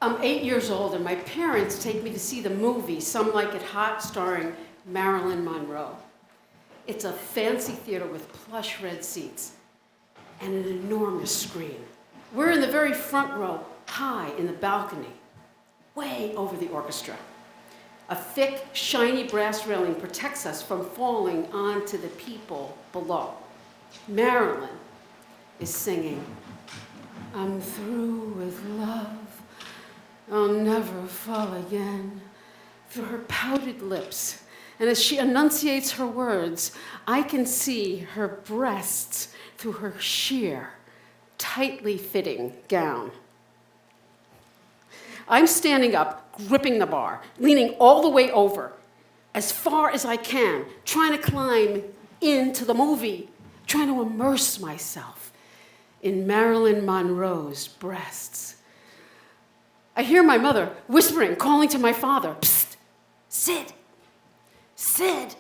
I'm 8 years old, and my parents take me to see the movie Some Like It Hot, starring Marilyn Monroe. It's a fancy theater with plush red seats and an enormous screen. We're in the very front row, high in the balcony, way over the orchestra. A thick, shiny brass railing protects us from falling onto the people below. Marilyn is singing, "I'm through with love, I'll never fall again," through her pouted lips. And as she enunciates her words, I can see her breasts through her sheer, tightly fitting gown. I'm standing up, gripping the bar, leaning all the way over, as far as I can, trying to climb into the movie, trying to immerse myself in Marilyn Monroe's breasts. I hear my mother whispering, calling to my father, "Psst, Sid, Sid,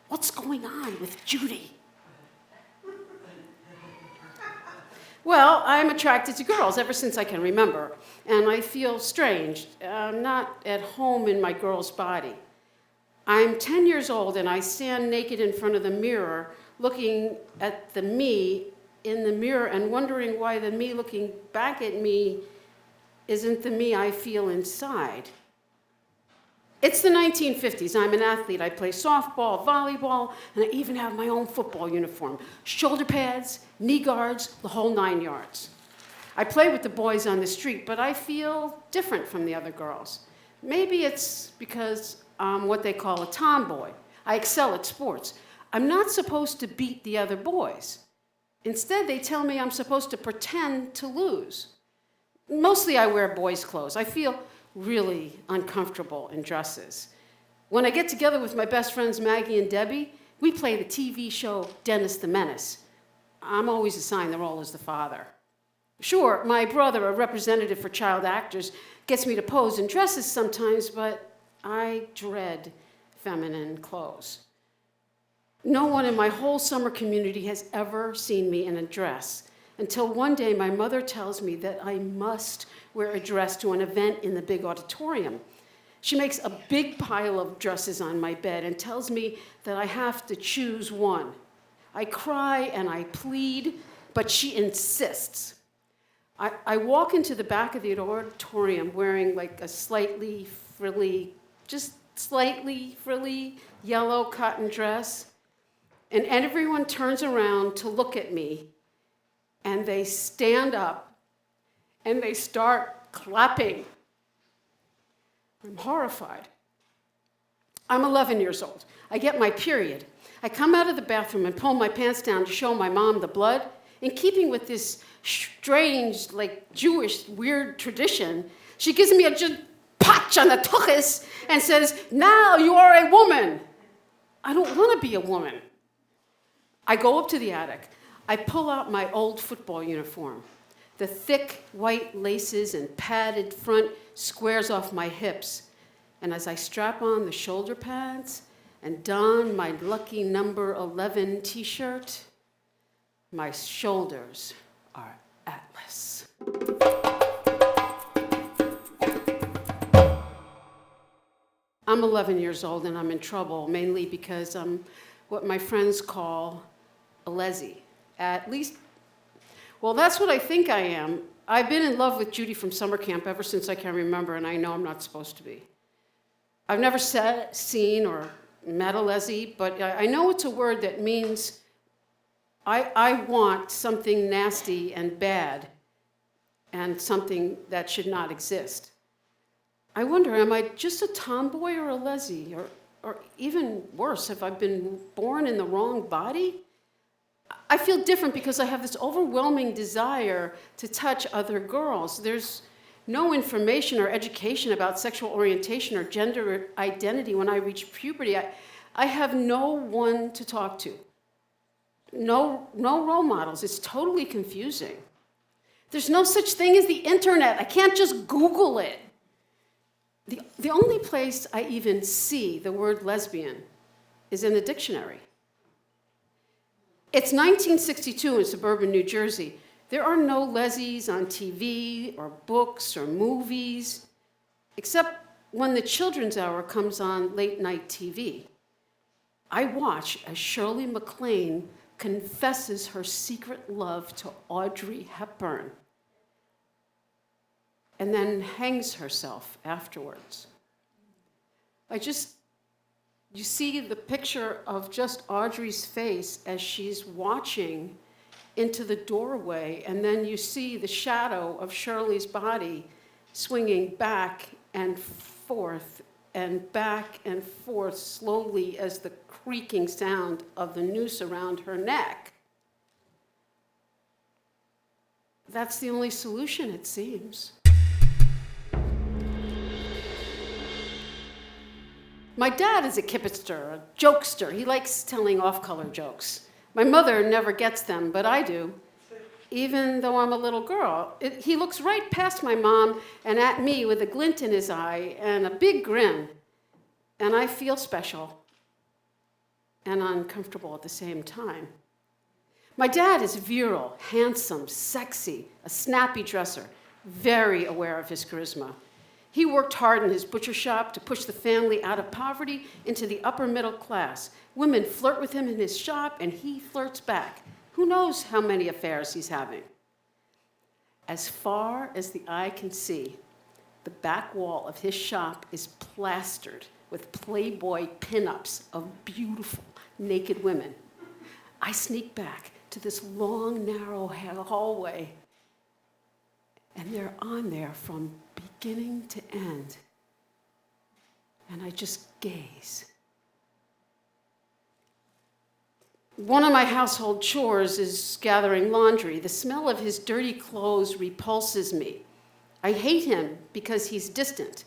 what's going on with Judy?" Well, I'm attracted to girls ever since I can remember, and I feel strange. I'm not at home in my girl's body. I'm 10 years old, and I stand naked in front of the mirror, looking at the me in the mirror and wondering why the me looking back at me isn't the me I feel inside. It's the 1950s. I'm an athlete. I play softball, volleyball, and I even have my own football uniform. Shoulder pads, knee guards, the whole 9 yards. I play with the boys on the street, but I feel different from the other girls. Maybe it's because I'm what they call a tomboy. I excel at sports. I'm not supposed to beat the other boys. Instead, they tell me I'm supposed to pretend to lose. Mostly I wear boys' clothes. I feel really uncomfortable in dresses. When I get together with my best friends Maggie and Debbie, we play the TV show Dennis the Menace. I'm always assigned the role as the father. Sure, my brother, a representative for child actors, gets me to pose in dresses sometimes, but I dread feminine clothes. No one in my whole summer community has ever seen me in a dress, until one day my mother tells me that I must wear a dress to an event in the big auditorium. She makes a big pile of dresses on my bed and tells me that I have to choose one. I cry and I plead, but she insists. I walk into the back of the auditorium wearing like a slightly frilly yellow cotton dress, and everyone turns around to look at me, and they stand up and they start clapping. I'm horrified. I'm 11 years old. I get my period. I come out of the bathroom and pull my pants down to show my mom the blood. In keeping with this strange, Jewish, weird tradition, she gives me a patch on the tuchus and says, "Now you are a woman." I don't want to be a woman. I go up to the attic. I pull out my old football uniform. The thick white laces and padded front squares off my hips. And as I strap on the shoulder pads and don my lucky number 11 t-shirt, my shoulders are Atlas. I'm 11 years old and I'm in trouble, mainly because I'm what my friends call a lessie. At least, well, that's what I think I am. I've been in love with Judy from summer camp ever since I can remember, and I know I'm not supposed to be. I've never seen or met a lessie, but I know it's a word that means I want something nasty and bad and something that should not exist. I wonder, am I just a tomboy or a lessie? Or even worse, have I been born in the wrong body? I feel different because I have this overwhelming desire to touch other girls. There's no information or education about sexual orientation or gender identity when I reach puberty. I have no one to talk to. No role models. It's totally confusing. There's no such thing as the internet. I can't just Google it. The only place I even see the word lesbian is in the dictionary. It's 1962 in suburban New Jersey. There are no lesies on TV or books or movies, except when the children's hour comes on late night TV. I watch as Shirley MacLaine confesses her secret love to Audrey Hepburn and then hangs herself afterwards. You see the picture of just Audrey's face as she's watching into the doorway, and then you see the shadow of Shirley's body swinging back and forth slowly as the creaking sound of the noose around her neck. That's the only solution, it seems. My dad is a kibitzer, a jokester. He likes telling off-color jokes. My mother never gets them, but I do, even though I'm a little girl. He looks right past my mom and at me with a glint in his eye and a big grin, and I feel special and uncomfortable at the same time. My dad is virile, handsome, sexy, a snappy dresser, very aware of his charisma. He worked hard in his butcher shop to push the family out of poverty into the upper middle class. Women flirt with him in his shop, and he flirts back. Who knows how many affairs he's having? As far as the eye can see, the back wall of his shop is plastered with Playboy pinups of beautiful, naked women. I sneak back to this long, narrow hallway, and they're on there from beginning to end. And I just gaze. One of my household chores is gathering laundry. The smell of his dirty clothes repulses me. I hate him because he's distant,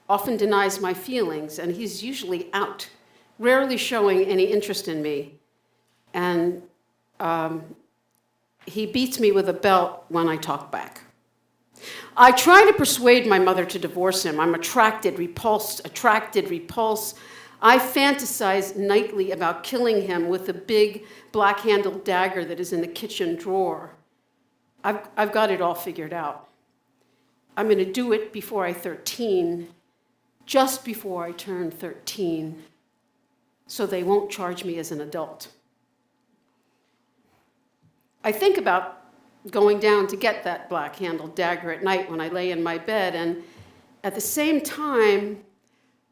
often denies my feelings, and he's usually out, rarely showing any interest in me. And he beats me with a belt when I talk back. I try to persuade my mother to divorce him. I'm attracted, repulsed. I fantasize nightly about killing him with the big black-handled dagger that is in the kitchen drawer. I've got it all figured out. I'm going to do it before I 13, just before I turn 13, so they won't charge me as an adult. I think about going down to get that black-handled dagger at night when I lay in my bed, and at the same time,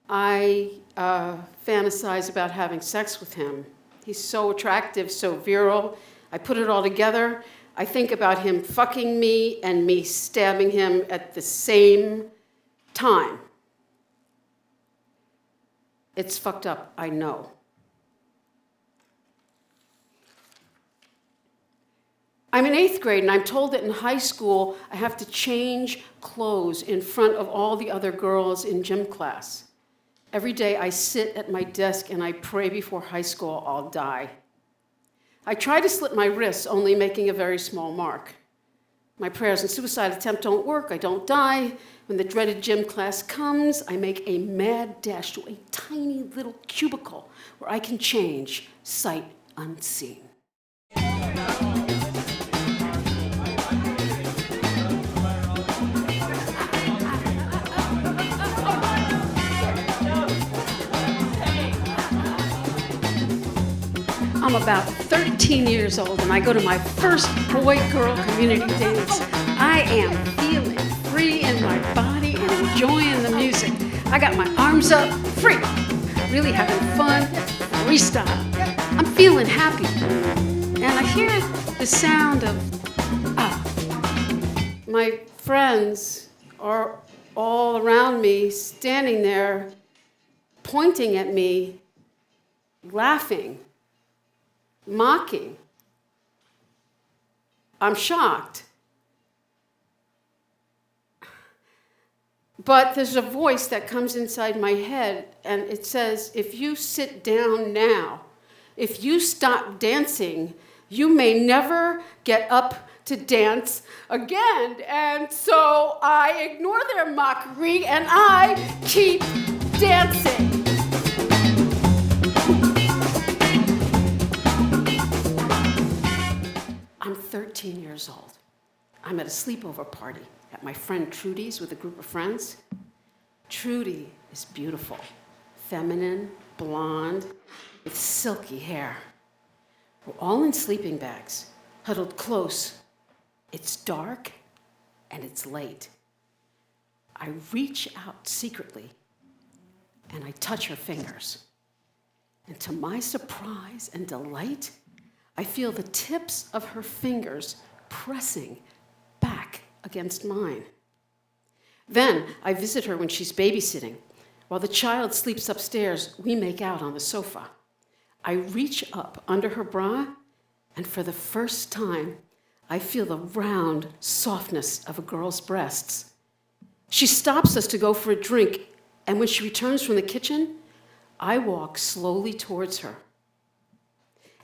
I fantasize about having sex with him. He's so attractive, so virile. I put it all together. I think about him fucking me and me stabbing him at the same time. It's fucked up, I know. I'm in 8th grade, and I'm told that in high school, I have to change clothes in front of all the other girls in gym class. Every day, I sit at my desk, and I pray before high school I'll die. I try to slit my wrists, only making a very small mark. My prayers and suicide attempt don't work. I don't die. When the dreaded gym class comes, I make a mad dash to a tiny little cubicle where I can change sight unseen. I'm about 13 years old, and I go to my first boy-girl community dance. I am feeling free in my body and enjoying the music. I got my arms up, free, really having fun, freestyle. I'm feeling happy, and I hear the sound of, my friends are all around me, standing there, pointing at me, laughing, mocking. I'm shocked. But there's a voice that comes inside my head, and it says, if you sit down now, if you stop dancing, you may never get up to dance again. And so I ignore their mockery, and I keep dancing. I'm 13 years old. I'm at a sleepover party at my friend Trudy's with a group of friends. Trudy is beautiful, feminine, blonde, with silky hair. We're all in sleeping bags, huddled close. It's dark and it's late. I reach out secretly and I touch her fingers. And to my surprise and delight, I feel the tips of her fingers pressing back against mine. Then I visit her when she's babysitting. While the child sleeps upstairs, we make out on the sofa. I reach up under her bra, and for the first time, I feel the round softness of a girl's breasts. She stops us to go for a drink, and when she returns from the kitchen, I walk slowly towards her.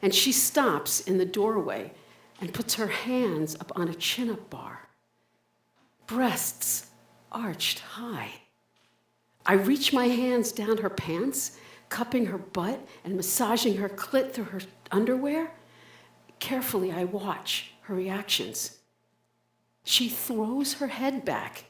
And she stops in the doorway and puts her hands up on a chin-up bar, breasts arched high. I reach my hands down her pants, cupping her butt and massaging her clit through her underwear. Carefully, I watch her reactions. She throws her head back.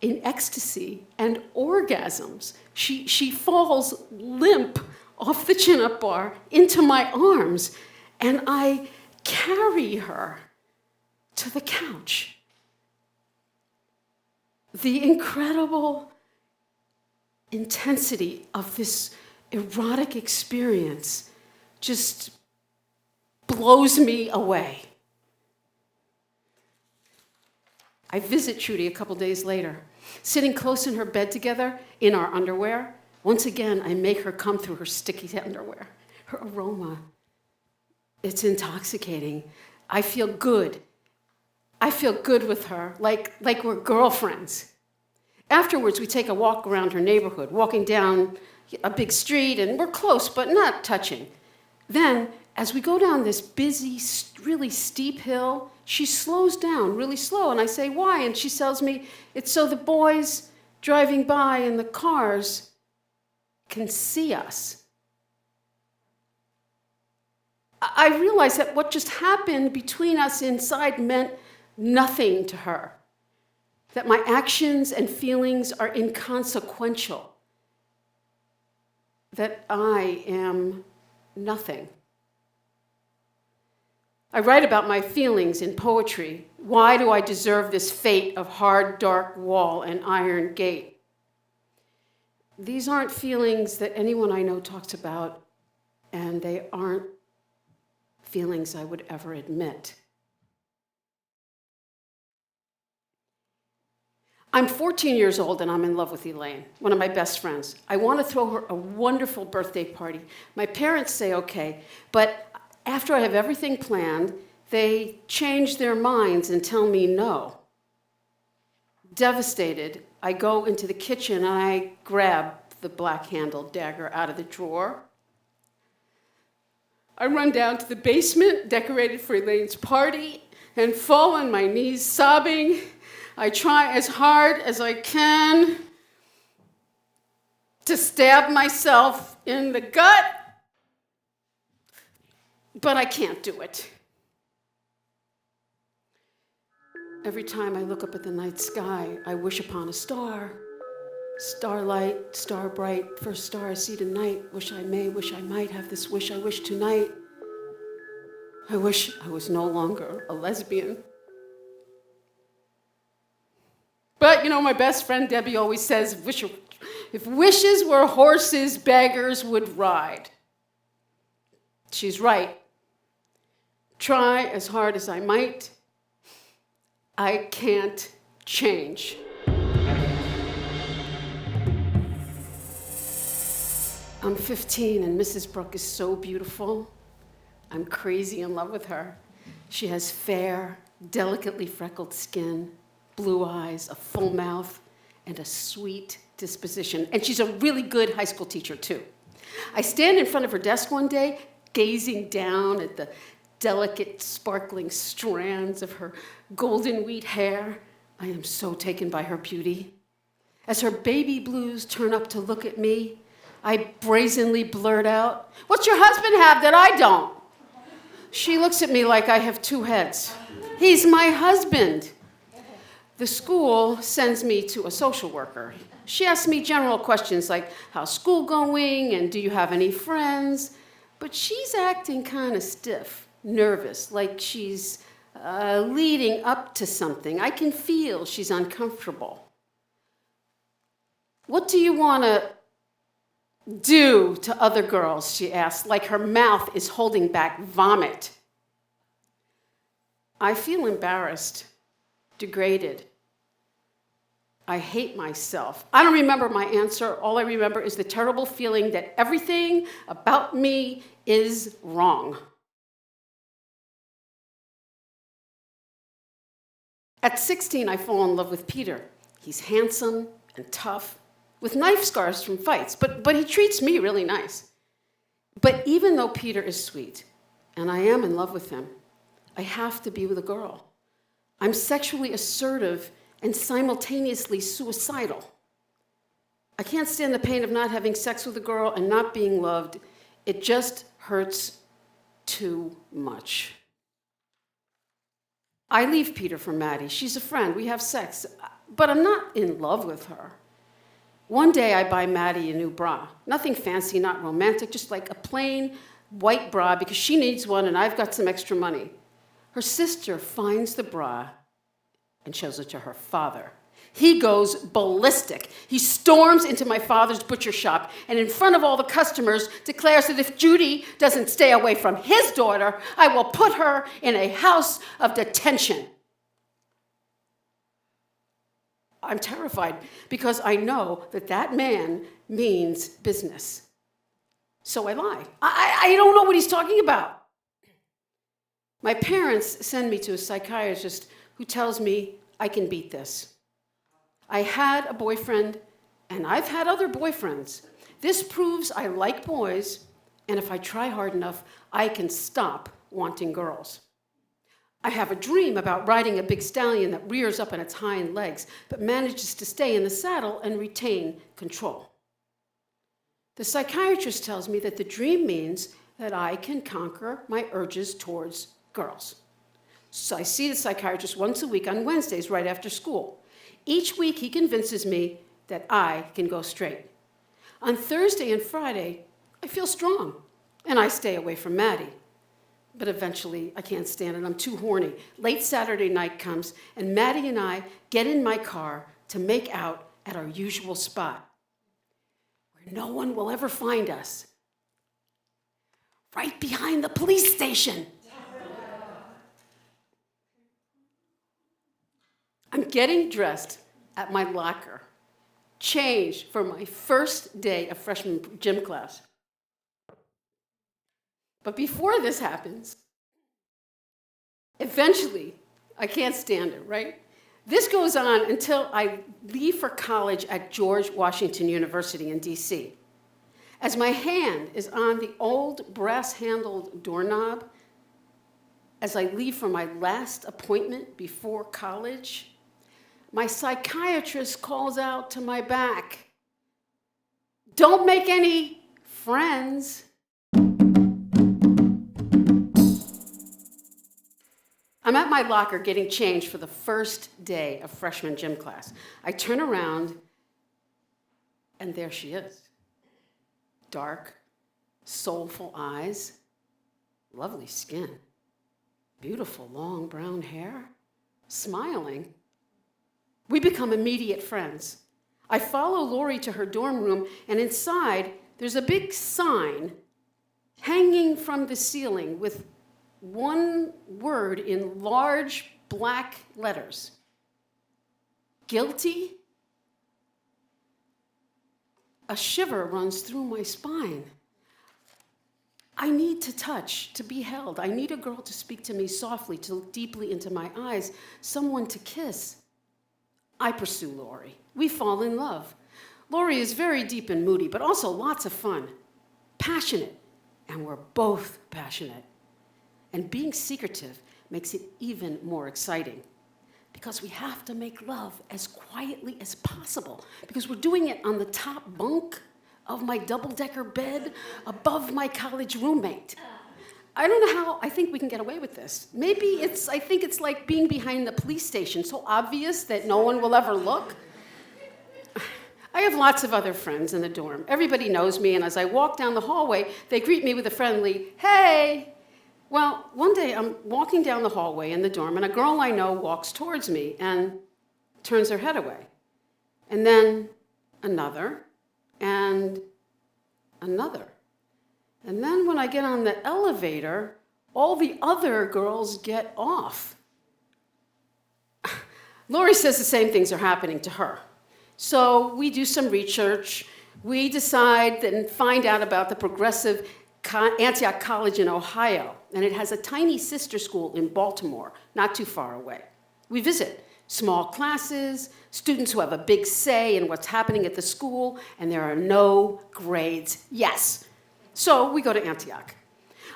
In ecstasy and orgasms, she falls limp off the chin-up bar into my arms, and I carry her to the couch. The incredible intensity of this erotic experience just blows me away. I visit Trudy a couple days later. Sitting close in her bed together in our underwear, once again, I make her come through her sticky underwear. Her aroma, it's intoxicating. I feel good. I feel good with her, like we're girlfriends. Afterwards, we take a walk around her neighborhood, walking down a big street, and we're close, but not touching. Then, as we go down this busy, really steep hill, she slows down really slow, and I say, why? And she tells me, it's so the boys driving by in the cars can see us. I realized that what just happened between us inside meant nothing to her, that my actions and feelings are inconsequential, that I am nothing. I write about my feelings in poetry. Why do I deserve this fate of hard, dark wall and iron gate? These aren't feelings that anyone I know talks about, and they aren't feelings I would ever admit. I'm 14 years old and I'm in love with Elaine, one of my best friends. I want to throw her a wonderful birthday party. My parents say okay, but after I have everything planned, they change their minds and tell me no. Devastated, I go into the kitchen and I grab the black-handled dagger out of the drawer. I run down to the basement, decorated for Elaine's party, and fall on my knees, sobbing. I try as hard as I can to stab myself in the gut, but I can't do it. Every time I look up at the night sky, I wish upon a star. Starlight, star bright, first star I see tonight. Wish I may, wish I might have this wish I wish tonight. I wish I was no longer a lesbian. But, my best friend Debbie always says, if wishes were horses, beggars would ride. She's right. Try as hard as I might, I can't change. I'm 15 and Mrs. Brooke is so beautiful. I'm crazy in love with her. She has fair, delicately freckled skin, blue eyes, a full mouth, and a sweet disposition. And she's a really good high school teacher, too. I stand in front of her desk one day, gazing down at the delicate, sparkling strands of her golden wheat hair. I am so taken by her beauty. As her baby blues turn up to look at me, I brazenly blurt out, "What's your husband have that I don't?" She looks at me like I have two heads. He's my husband. The school sends me to a social worker. She asks me general questions like, how's school going, and do you have any friends? But she's acting kind of stiff, nervous, like she's leading up to something. I can feel she's uncomfortable. What do you want to do to other girls, she asks, like her mouth is holding back vomit. I feel embarrassed, degraded. I hate myself. I don't remember my answer. All I remember is the terrible feeling that everything about me is wrong. At 16, I fall in love with Peter. He's handsome and tough, with knife scars from fights, but he treats me really nice. But even though Peter is sweet, and I am in love with him, I have to be with a girl. I'm sexually assertive and simultaneously suicidal. I can't stand the pain of not having sex with a girl and not being loved. It just hurts too much. I leave Peter for Maddie. She's a friend. We have sex, but I'm not in love with her. One day I buy Maddie a new bra. Nothing fancy, not romantic, just like a plain white bra because she needs one and I've got some extra money. Her sister finds the bra and shows it to her father. He goes ballistic. He storms into my father's butcher shop and in front of all the customers declares that if Judy doesn't stay away from his daughter, I will put her in a house of detention. I'm terrified because I know that that man means business. So I lie. I don't know what he's talking about. My parents send me to a psychiatrist who tells me I can beat this. I had a boyfriend, and I've had other boyfriends. This proves I like boys, and if I try hard enough, I can stop wanting girls. I have a dream about riding a big stallion that rears up on its hind legs, but manages to stay in the saddle and retain control. The psychiatrist tells me that the dream means that I can conquer my urges towards girls. So I see the psychiatrist once a week on Wednesdays right after school. Each week he convinces me that I can go straight. On Thursday and Friday, I feel strong, and I stay away from Maddie. But eventually, I can't stand it. I'm too horny. Late Saturday night comes, and Maddie and I get in my car to make out at our usual spot, where no one will ever find us. Right behind the police station. I'm getting dressed at my locker, changed for my first day of freshman gym class. But before this happens, eventually, I can't stand it, right? This goes on until I leave for college at George Washington University in DC. As my hand is on the old brass-handled doorknob, as I leave for my last appointment before college, my psychiatrist calls out to my back, "Don't make any friends." I'm at my locker getting changed for the first day of freshman gym class. I turn around, and there she is. Dark, soulful eyes, lovely skin, beautiful long brown hair, smiling. We become immediate friends. I follow Lori to her dorm room, and inside, there's a big sign hanging from the ceiling with one word in large black letters. Guilty? A shiver runs through my spine. I need to touch, to be held. I need a girl to speak to me softly, to look deeply into my eyes, someone to kiss. I pursue Lori. We fall in love. Lori is very deep and moody, but also lots of fun, passionate, and we're both passionate. And being secretive makes it even more exciting because we have to make love as quietly as possible because we're doing it on the top bunk of my double-decker bed above my college roommate. I don't know how I think we can get away with this. Maybe I think it's like being behind the police station, so obvious that no one will ever look. I have lots of other friends in the dorm. Everybody knows me, and as I walk down the hallway, they greet me with a friendly, "Hey." Well, one day I'm walking down the hallway in the dorm, and a girl I know walks towards me and turns her head away. And then another, and another. And then when I get on the elevator, all the other girls get off. Lori says the same things are happening to her. So we do some research. We decide and find out about the progressive Antioch College in Ohio, and it has a tiny sister school in Baltimore, not too far away. We visit small classes, students who have a big say in what's happening at the school, and there are no grades. Yes. So we go to Antioch.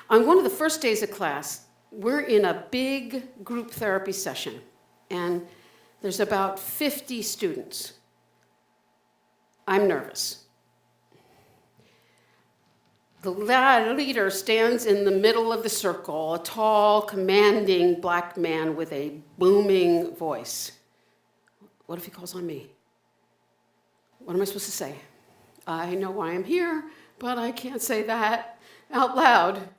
On one of the first days of class, we're in a big group therapy session, and there's about 50 students. I'm nervous. The leader stands in the middle of the circle, a tall, commanding black man with a booming voice. What if he calls on me? What am I supposed to say? I know why I'm here, but I can't say that out loud.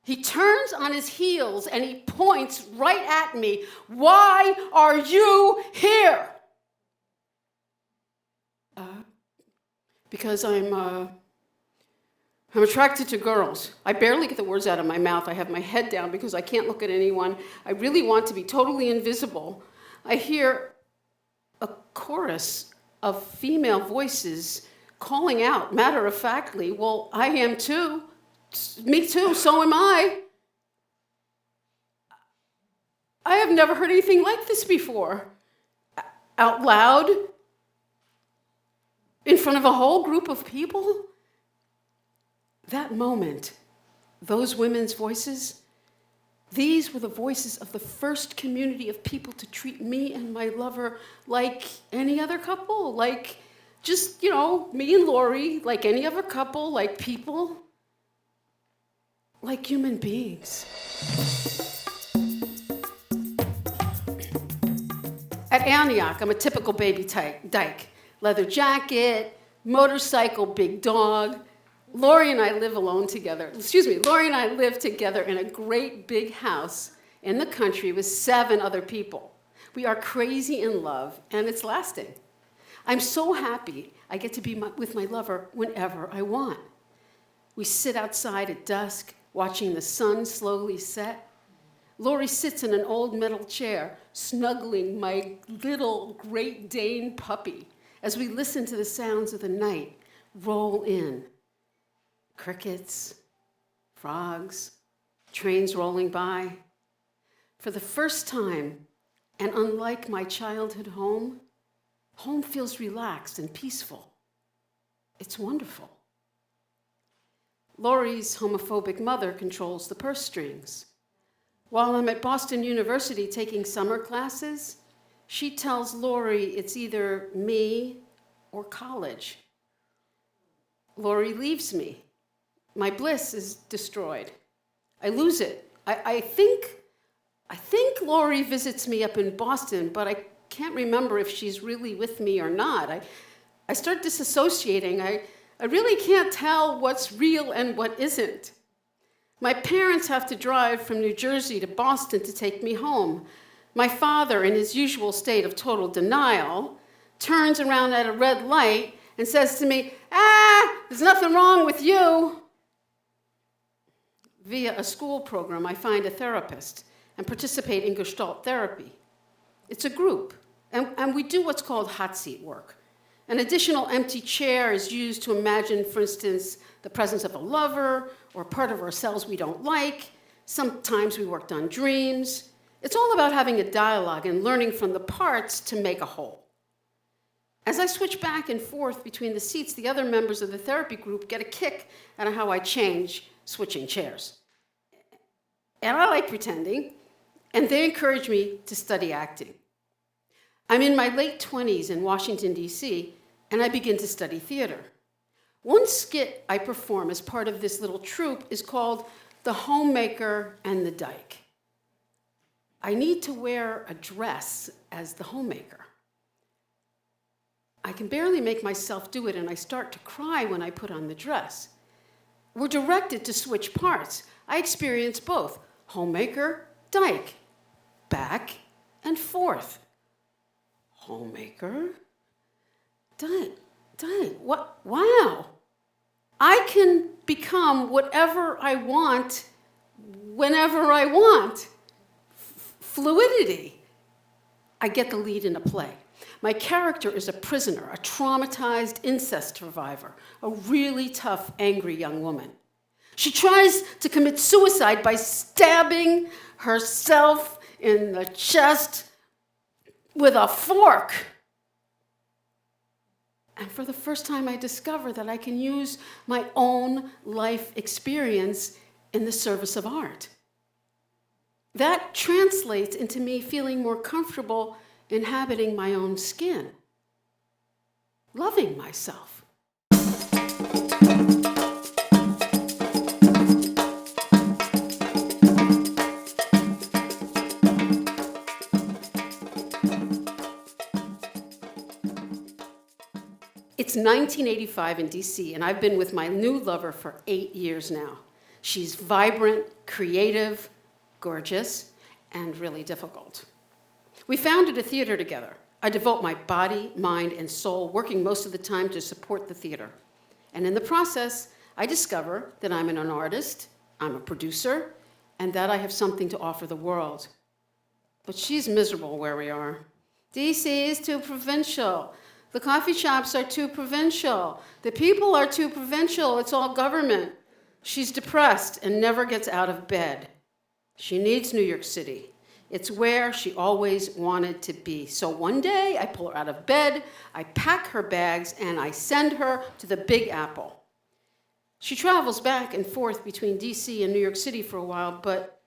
He turns on his heels and he points right at me. "Why are you here?" Because I'm attracted to girls. I barely get the words out of my mouth. I have my head down because I can't look at anyone. I really want to be totally invisible. I hear a chorus of female voices calling out, matter-of-factly, "Well, I am too. Me too, so am I." I have never heard anything like this before. Out loud, in front of a whole group of people. That moment, those women's voices, these were the voices of the first community of people to treat me and my lover like any other couple, like just, me and Lori, like any other couple, like people, like human beings. At Antioch, I'm a typical baby dyke. Leather jacket, motorcycle, big dog. Lori and I live together in a great big house in the country with 7 other people. We are crazy in love, and it's lasting. I'm so happy I get to be with my lover whenever I want. We sit outside at dusk, watching the sun slowly set. Lori sits in an old metal chair, snuggling my little Great Dane puppy as we listen to the sounds of the night roll in. Crickets, frogs, trains rolling by. For the first time, and unlike my childhood home, home feels relaxed and peaceful. It's wonderful. Lori's homophobic mother controls the purse strings. While I'm at Boston University taking summer classes, she tells Lori it's either me or college. Lori leaves me. My bliss is destroyed. I lose it. I think Lori visits me up in Boston, but I can't remember if she's really with me or not. I start disassociating. I really can't tell what's real and what isn't. My parents have to drive from New Jersey to Boston to take me home. My father, in his usual state of total denial, turns around at a red light and says to me, "There's nothing wrong with you." Via a school program, I find a therapist and participate in Gestalt therapy. It's a group, and we do what's called hot seat work. An additional empty chair is used to imagine, for instance, the presence of a lover or part of ourselves we don't like. Sometimes we worked on dreams. It's all about having a dialogue and learning from the parts to make a whole. As I switch back and forth between the seats, the other members of the therapy group get a kick out of how I change switching chairs. And I like pretending, and they encourage me to study acting. I'm in my late 20s in Washington, D.C., and I begin to study theater. One skit I perform as part of this little troupe is called The Homemaker and the Dyke. I need to wear a dress as the homemaker. I can barely make myself do it, and I start to cry when I put on the dress. We're directed to switch parts. I experience both, homemaker, dyke, back and forth. Homemaker, dyke. What? Wow. I can become whatever I want, whenever I want. Fluidity. I get the lead in a play. My character is a prisoner, a traumatized incest survivor, a really tough, angry young woman. She tries to commit suicide by stabbing herself in the chest with a fork. And for the first time, I discover that I can use my own life experience in the service of art. That translates into me feeling more comfortable inhabiting my own skin, loving myself. It's 1985 in DC, and I've been with my new lover for 8 years now. She's vibrant, creative, gorgeous, and really difficult. We founded a theater together. I devote my body, mind, and soul, working most of the time to support the theater. And in the process, I discover that I'm an artist, I'm a producer, and that I have something to offer the world. But she's miserable where we are. DC is too provincial. The coffee shops are too provincial. The people are too provincial. It's all government. She's depressed and never gets out of bed. She needs New York City. It's where she always wanted to be. So one day, I pull her out of bed, I pack her bags, and I send her to the Big Apple. She travels back and forth between DC and New York City for a while, but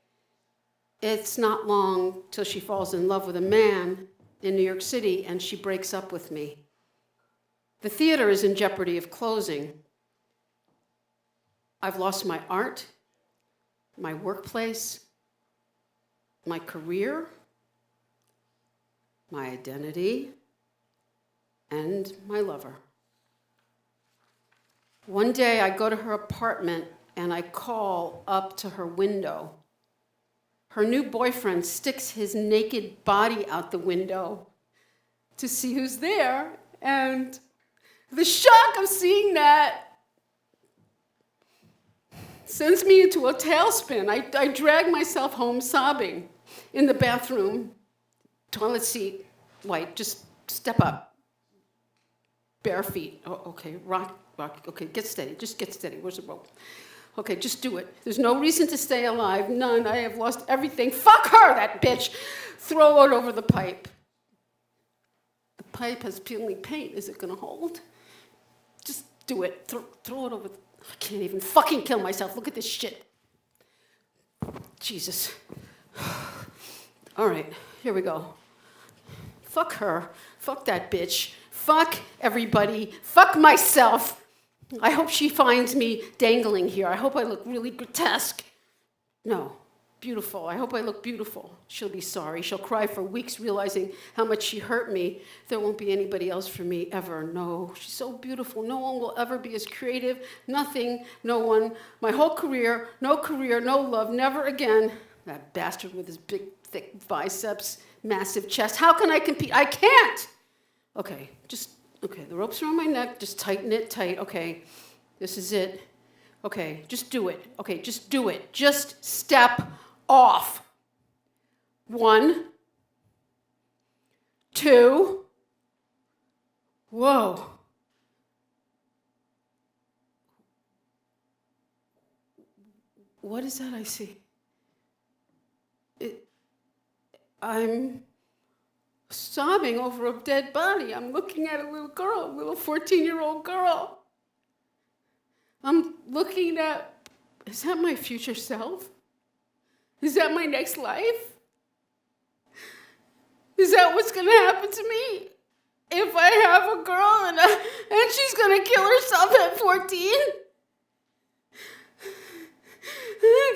it's not long till she falls in love with a man in New York City, and she breaks up with me. The theater is in jeopardy of closing. I've lost my art, my workplace, my career, my identity, and my lover. One day I go to her apartment and I call up to her window. Her new boyfriend sticks his naked body out the window to see who's there, and the shock of seeing that sends me into a tailspin. I drag myself home sobbing in the bathroom, toilet seat, white, just step up, bare feet. Oh, okay, rock, okay, get steady, just get steady. Where's the rope? Okay, just do it. There's no reason to stay alive, none. I have lost everything. Fuck her, that bitch. Throw it over the pipe. The pipe has peeling paint. Is it gonna hold? Just do it. Throw it over the... I can't even fucking kill myself. Look at this shit. Jesus. All right, here we go. Fuck her. Fuck that bitch. Fuck everybody. Fuck myself. I hope she finds me dangling here. I hope I look really grotesque. No, beautiful. I hope I look beautiful. She'll be sorry. She'll cry for weeks realizing how much she hurt me. There won't be anybody else for me ever. No, she's so beautiful. No one will ever be as creative. Nothing, no one. My whole career, no love, never again. That bastard with his big, thick biceps, massive chest. How can I compete? I can't. Okay, the ropes are on my neck. Just tighten it tight. Okay, this is it. Okay, just do it. Okay, just do it. Just step off. 1, 2. Whoa. What is that I see? I'm sobbing over a dead body. I'm looking at a little girl, a little 14-year-old girl. I'm looking at, is that my future self? Is that my next life? Is that what's going to happen to me? if I have a girl and she's gonna kill herself at 14?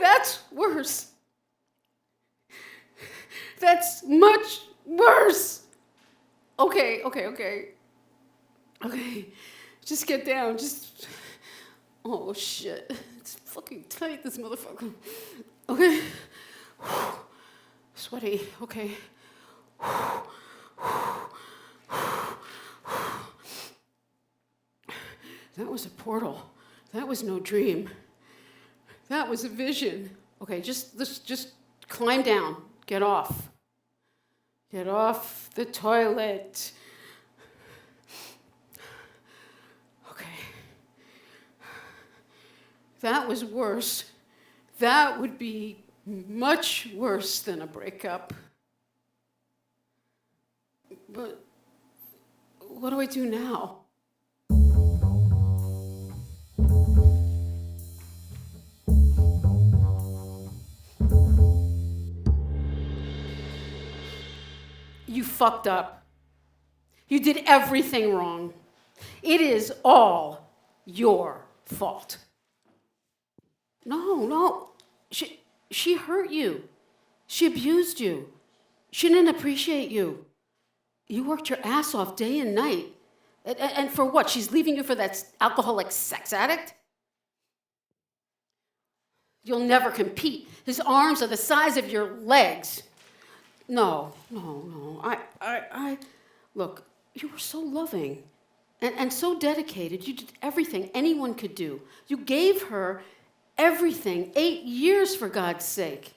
That's worse. That's much worse. Okay. Just get down. Oh shit. It's fucking tight, this motherfucker. Okay. Sweaty. Okay. That was a portal. That was no dream. That was a vision. Okay, just climb down. Get off. Get off the toilet. Okay. That was worse. That would be much worse than a breakup. But what do I do now? You fucked up. You did everything wrong. It is all your fault. No. She hurt you. She abused you. She didn't appreciate you. You worked your ass off day and night. And for what? She's leaving you for that alcoholic sex addict? You'll never compete. His arms are the size of your legs. No. I look, you were so loving and so dedicated. You did everything anyone could do. You gave her everything. 8 years, for God's sake.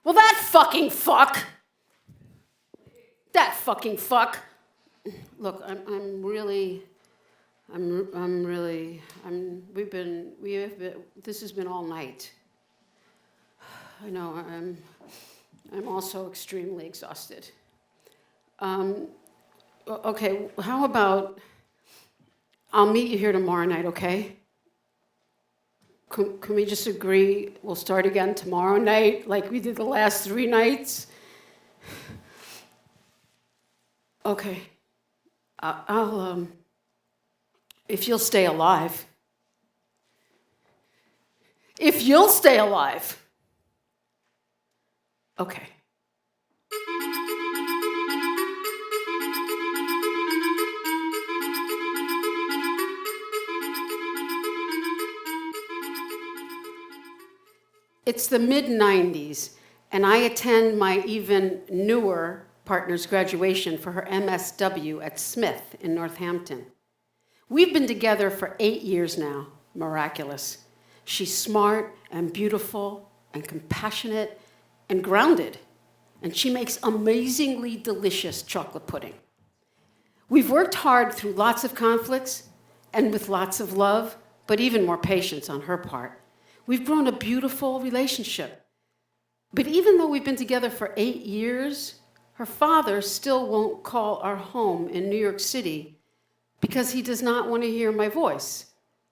Well, that fucking fuck. Look, this has been all night. I know, I'm also extremely exhausted. Okay, how about I'll meet you here tomorrow night, okay? Can we just agree we'll start again tomorrow night like we did the last 3 nights? Okay. I'll if you'll stay alive. If you'll stay alive. Okay. It's the mid-90s, and I attend my even newer partner's graduation for her MSW at Smith in Northampton. We've been together for 8 years now. Miraculous. She's smart and beautiful and compassionate and grounded, and she makes amazingly delicious chocolate pudding. We've worked hard through lots of conflicts and with lots of love, but even more patience on her part. We've grown a beautiful relationship. But even though we've been together for 8 years, her father still won't call our home in New York City because he does not want to hear my voice,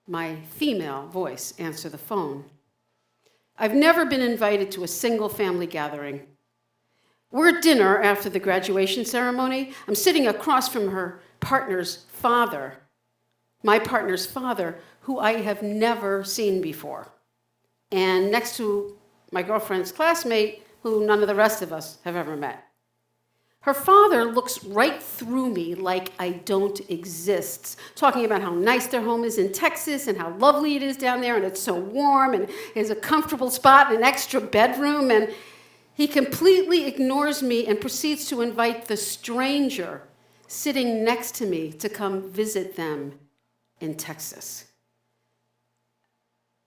my female voice, answer the phone. I've never been invited to a single family gathering. We're at dinner after the graduation ceremony. I'm sitting across from her partner's father, my partner's father, who I have never seen before, and next to my girlfriend's classmate, who none of the rest of us have ever met. Her father looks right through me like I don't exist, talking about how nice their home is in Texas and how lovely it is down there and it's so warm and there's a comfortable spot and an extra bedroom, and he completely ignores me and proceeds to invite the stranger sitting next to me to come visit them in Texas.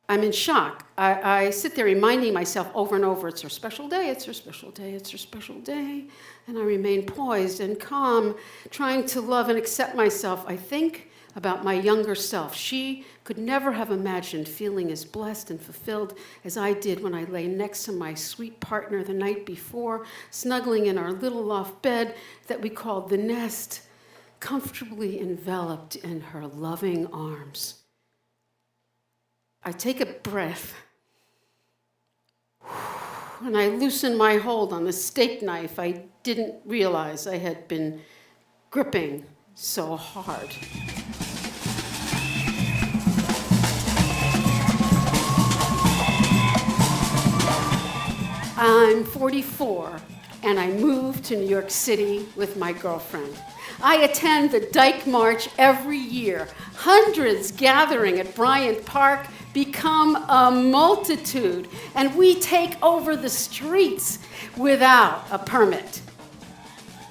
I'm in shock. I sit there reminding myself over and over, it's her special day, it's her special day, it's her special day. And I remain poised and calm, trying to love and accept myself. I think about my younger self. She could never have imagined feeling as blessed and fulfilled as I did when I lay next to my sweet partner the night before, snuggling in our little loft bed that we called the nest, comfortably enveloped in her loving arms. I take a breath, and I loosen my hold on the steak knife I didn't realize I had been gripping so hard. I'm 44, and I moved to New York City with my girlfriend. I attend the Dyke March every year. Hundreds gathering at Bryant Park become a multitude, and we take over the streets without a permit.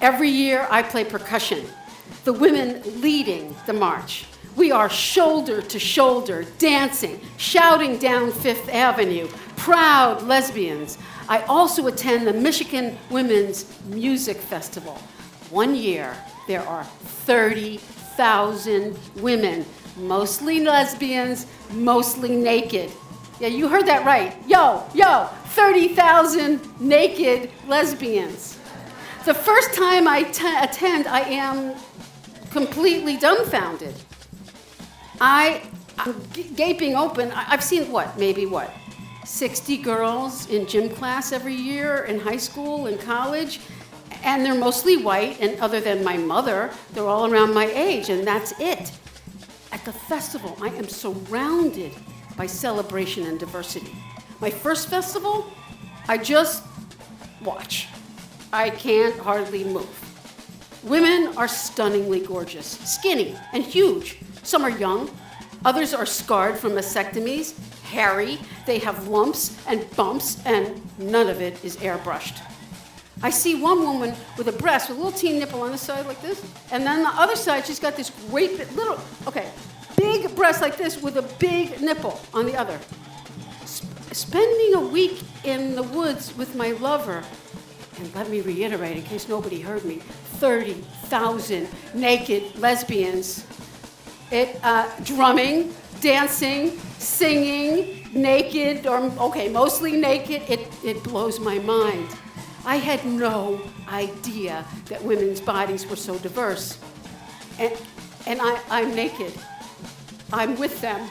Every year, I play percussion, the women leading the march. We are shoulder to shoulder, dancing, shouting down Fifth Avenue, proud lesbians. I also attend the Michigan Women's Music Festival. One year, there are 30,000 women, mostly lesbians, mostly naked. Yeah, you heard that right. 30,000 naked lesbians. The first time I attend, I am completely dumbfounded. I'm gaping open. I've seen maybe 60 girls in gym class every year in high school and college, and they're mostly white, and other than my mother, they're all around my age, and that's it. At the festival, I am surrounded by celebration and diversity. My first festival, I just watch. I can't hardly move. Women are stunningly gorgeous, skinny and huge. Some are young, others are scarred from mastectomies, hairy, they have lumps and bumps, and none of it is airbrushed. I see one woman with a breast with a little teeny nipple on the side like this, and then on the other side she's got this great big breast like this with a big nipple on the other. Spending a week in the woods with my lover, and let me reiterate in case nobody heard me, 30,000 naked lesbians. Drumming, dancing, singing, naked, mostly naked, it blows my mind. I had no idea that women's bodies were so diverse. And I'm naked. I'm with them.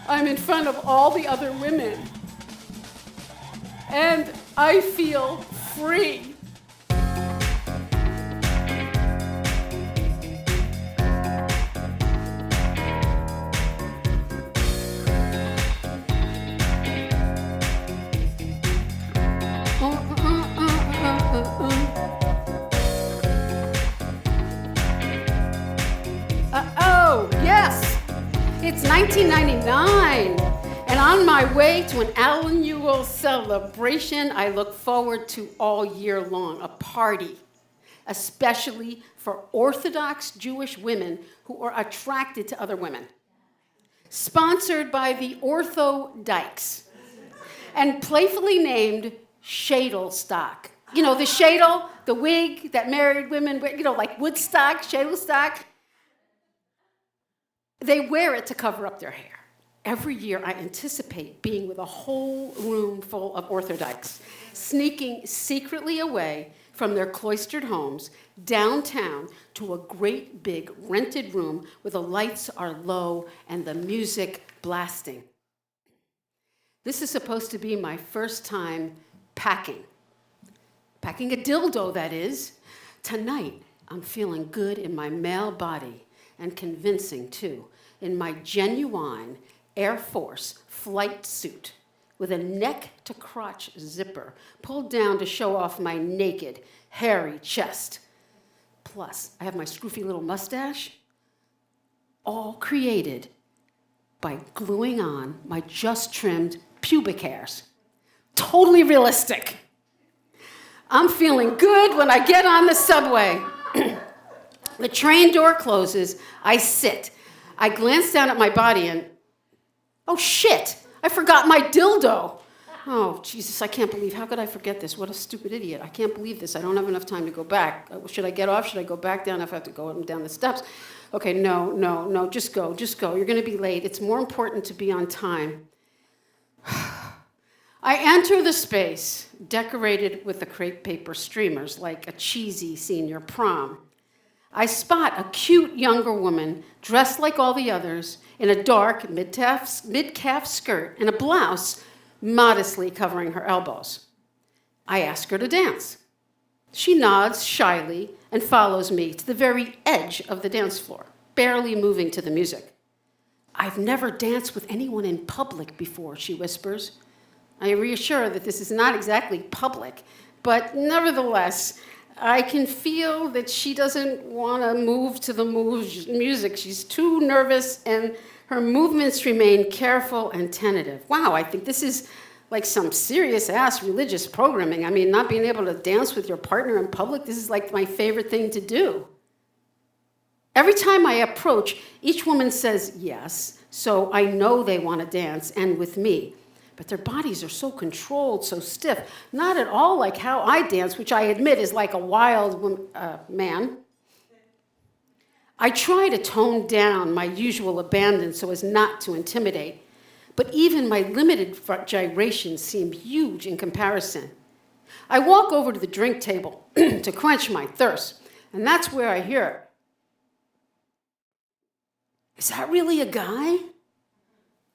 I'm in front of all the other women. And I feel free. It's 1999, and on my way to an annual celebration I look forward to all year long, a party, especially for Orthodox Jewish women who are attracted to other women. Sponsored by the Ortho Dykes, and playfully named Shadel Stock. You know, the Shadel, the wig that married women wear, like Woodstock, Shadel Stock. They wear it to cover up their hair. Every year, I anticipate being with a whole room full of Orthodykes, sneaking secretly away from their cloistered homes downtown to a great big rented room where the lights are low and the music blasting. This is supposed to be my first time packing a dildo, that is. Tonight, I'm feeling good in my male body, and convincing, too, in my genuine Air Force flight suit with a neck-to-crotch zipper pulled down to show off my naked, hairy chest. Plus, I have my scruffy little mustache, all created by gluing on my just-trimmed pubic hairs. Totally realistic. I'm feeling good when I get on the subway. The train door closes, I sit. I glance down at my body and, oh shit, I forgot my dildo. Oh, Jesus, I can't believe, how could I forget this? What a stupid idiot. I can't believe this. I don't have enough time to go back. Should I get off? Should I go back down if I have to go up and down the steps? Okay, no, just go. You're gonna be late. It's more important to be on time. I enter the space, decorated with the crepe paper streamers like a cheesy senior prom. I spot a cute younger woman dressed like all the others in a dark mid-calf skirt and a blouse modestly covering her elbows. I ask her to dance. She nods shyly and follows me to the very edge of the dance floor, barely moving to the music. "I've never danced with anyone in public before," she whispers. I reassure her that this is not exactly public, but nevertheless, I can feel that she doesn't want to move to the music. She's too nervous, and her movements remain careful and tentative. Wow, I think this is like some serious-ass religious programming. I mean, not being able to dance with your partner in public, this is like my favorite thing to do. Every time I approach, each woman says yes, so I know they want to dance, and with me. But their bodies are so controlled, so stiff, not at all like how I dance, which I admit is like a wild man. I try to tone down my usual abandon so as not to intimidate, but even my limited gyrations seem huge in comparison. I walk over to the drink table to quench my thirst, and that's where I hear it. "Is that really a guy?"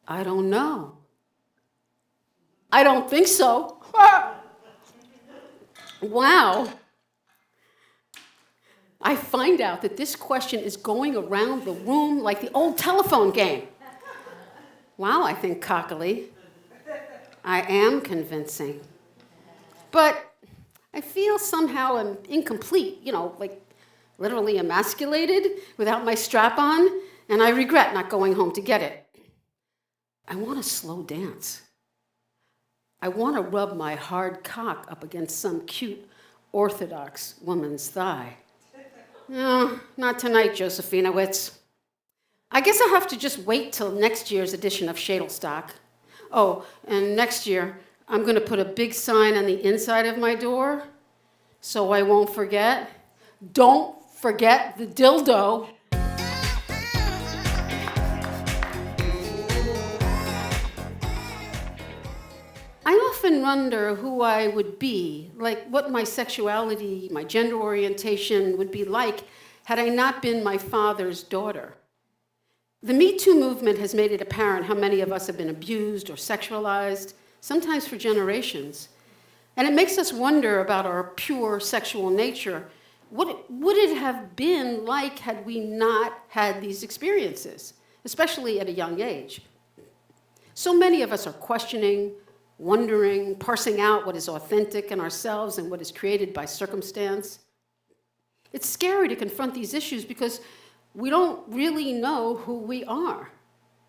"I don't know." "I don't think so." Wow. I find out that this question is going around the room like the old telephone game. Wow, I think cockily. I am convincing. But I feel somehow I'm incomplete, like literally emasculated without my strap on, and I regret not going home to get it. I want a slow dance. I want to rub my hard cock up against some cute Orthodox woman's thigh. No, not tonight, Josephinowitz. I guess I'll have to just wait till next year's edition of Shadowstock. Oh, and next year, I'm going to put a big sign on the inside of my door so I won't forget. Don't forget the dildo. I often wonder who I would be, like what my sexuality, my gender orientation would be like had I not been my father's daughter. The Me Too movement has made it apparent how many of us have been abused or sexualized, sometimes for generations. And it makes us wonder about our pure sexual nature. What would it have been like had we not had these experiences, especially at a young age? So many of us are questioning, wondering, parsing out what is authentic in ourselves and what is created by circumstance. It's scary to confront these issues because we don't really know who we are.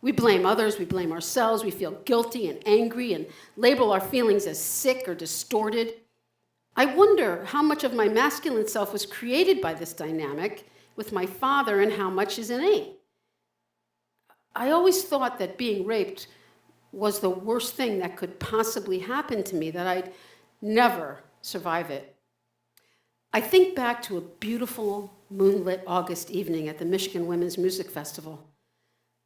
We blame others, we blame ourselves, we feel guilty and angry and label our feelings as sick or distorted. I wonder how much of my masculine self was created by this dynamic with my father and how much is innate. I always thought that being raped was the worst thing that could possibly happen to me, that I'd never survive it. I think back to a beautiful moonlit August evening at the Michigan Women's Music Festival.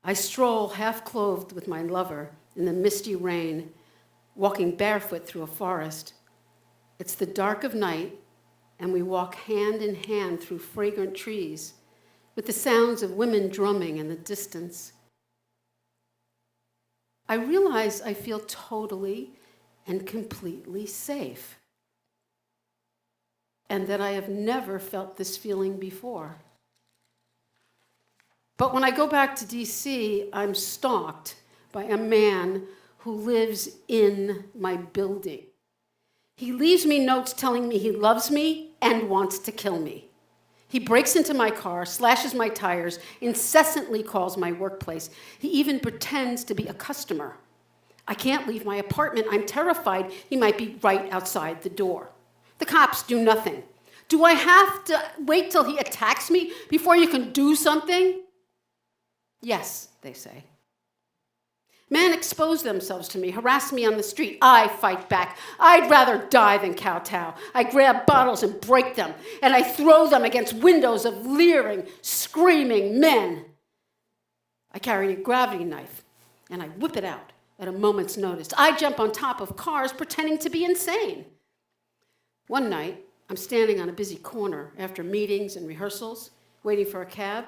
I stroll half-clothed with my lover in the misty rain, walking barefoot through a forest. It's the dark of night, and we walk hand in hand through fragrant trees with the sounds of women drumming in the distance. I realize I feel totally and completely safe, and that I have never felt this feeling before. But when I go back to DC, I'm stalked by a man who lives in my building. He leaves me notes telling me he loves me and wants to kill me. He breaks into my car, slashes my tires, incessantly calls my workplace. He even pretends to be a customer. I can't leave my apartment. I'm terrified he might be right outside the door. The cops do nothing. Do I have to wait till he attacks me before you can do something? Yes, they say. Men expose themselves to me, harass me on the street. I fight back. I'd rather die than kowtow. I grab bottles and break them, and I throw them against windows of leering, screaming men. I carry a gravity knife, and I whip it out at a moment's notice. I jump on top of cars pretending to be insane. One night, I'm standing on a busy corner after meetings and rehearsals, waiting for a cab.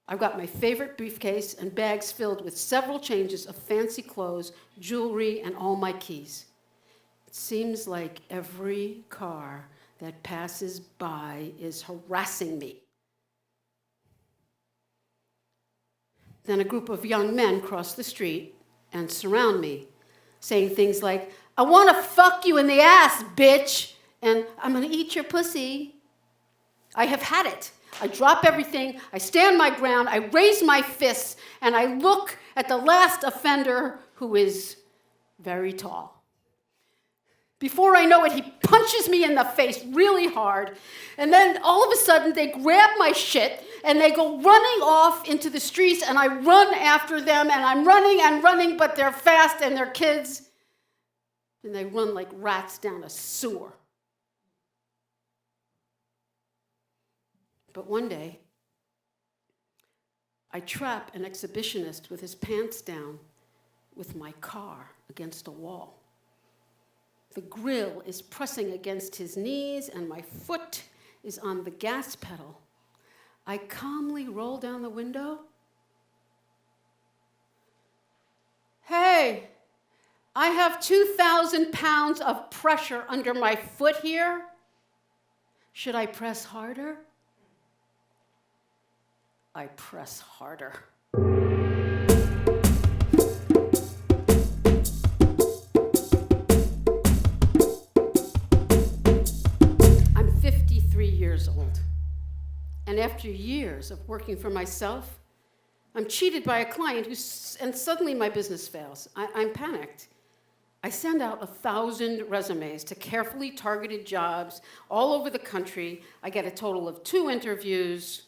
I've got my favorite briefcase and bags filled with several changes of fancy clothes, jewelry, and all my keys. It seems like every car that passes by is harassing me. Then a group of young men cross the street and surround me, saying things like, "I want to fuck you in the ass, bitch," and "I'm going to eat your pussy." I have had it. I drop everything, I stand my ground, I raise my fists, and I look at the last offender, who is very tall. Before I know it, he punches me in the face really hard, and then all of a sudden they grab my shit and they go running off into the streets, and I run after them, and I'm running and running, but they're fast and they're kids, and they run like rats down a sewer. But one day, I trap an exhibitionist with his pants down with my car against a wall. The grill is pressing against his knees, and my foot is on the gas pedal. I calmly roll down the window. "Hey, I have 2,000 pounds of pressure under my foot here. Should I press harder?" I press harder. I'm 53 years old, and after years of working for myself, I'm cheated by a client and suddenly my business fails. I'm panicked. I send out 1,000 resumes to carefully targeted jobs all over the country. I get a total of 2 interviews.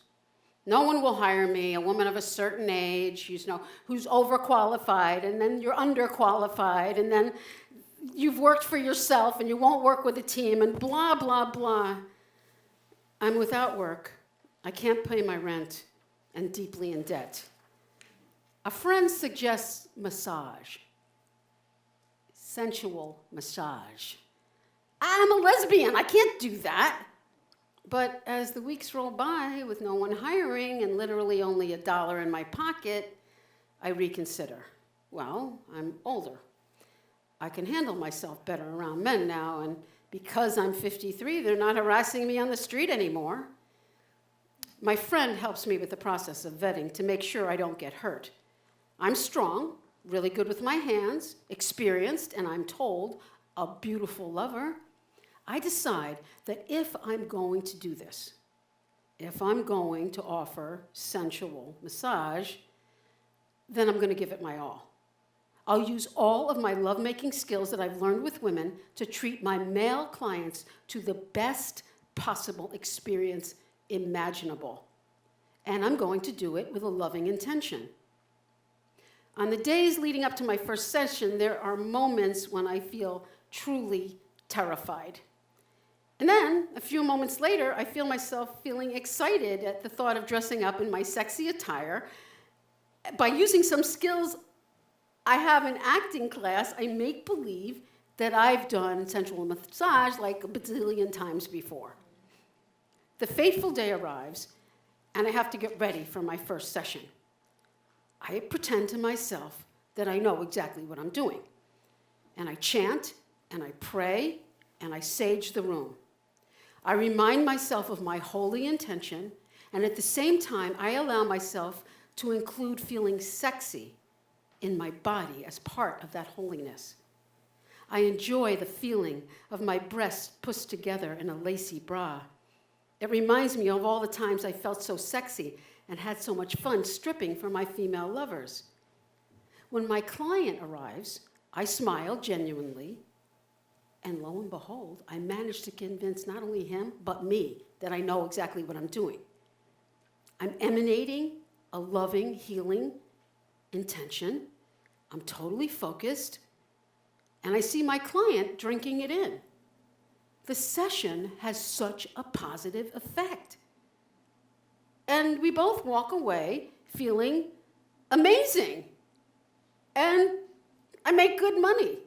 No one will hire me, a woman of a certain age, who's overqualified, and then you're underqualified, and then you've worked for yourself and you won't work with a team, and blah, blah, blah. I'm without work. I can't pay my rent and deeply in debt. A friend suggests massage, sensual massage. I'm a lesbian, I can't do that. But as the weeks roll by with no one hiring and literally only $1 in my pocket, I reconsider. Well, I'm older. I can handle myself better around men now, and because I'm 53, they're not harassing me on the street anymore. My friend helps me with the process of vetting to make sure I don't get hurt. I'm strong, really good with my hands, experienced, and I'm told, a beautiful lover. I decide that if I'm going to do this, if I'm going to offer sensual massage, then I'm going to give it my all. I'll use all of my lovemaking skills that I've learned with women to treat my male clients to the best possible experience imaginable. And I'm going to do it with a loving intention. On the days leading up to my first session, there are moments when I feel truly terrified. And then, a few moments later, I feel myself feeling excited at the thought of dressing up in my sexy attire. By using some skills I have in acting class, I make believe that I've done sensual massage like a bazillion times before. The fateful day arrives, and I have to get ready for my first session. I pretend to myself that I know exactly what I'm doing. And I chant, and I pray, and I sage the room. I remind myself of my holy intention, and at the same time, I allow myself to include feeling sexy in my body as part of that holiness. I enjoy the feeling of my breasts pushed together in a lacy bra. It reminds me of all the times I felt so sexy and had so much fun stripping for my female lovers. When my client arrives, I smile genuinely, and lo and behold, I managed to convince not only him, but me, that I know exactly what I'm doing. I'm emanating a loving, healing intention. I'm totally focused, and I see my client drinking it in. The session has such a positive effect. And we both walk away feeling amazing. And I make good money.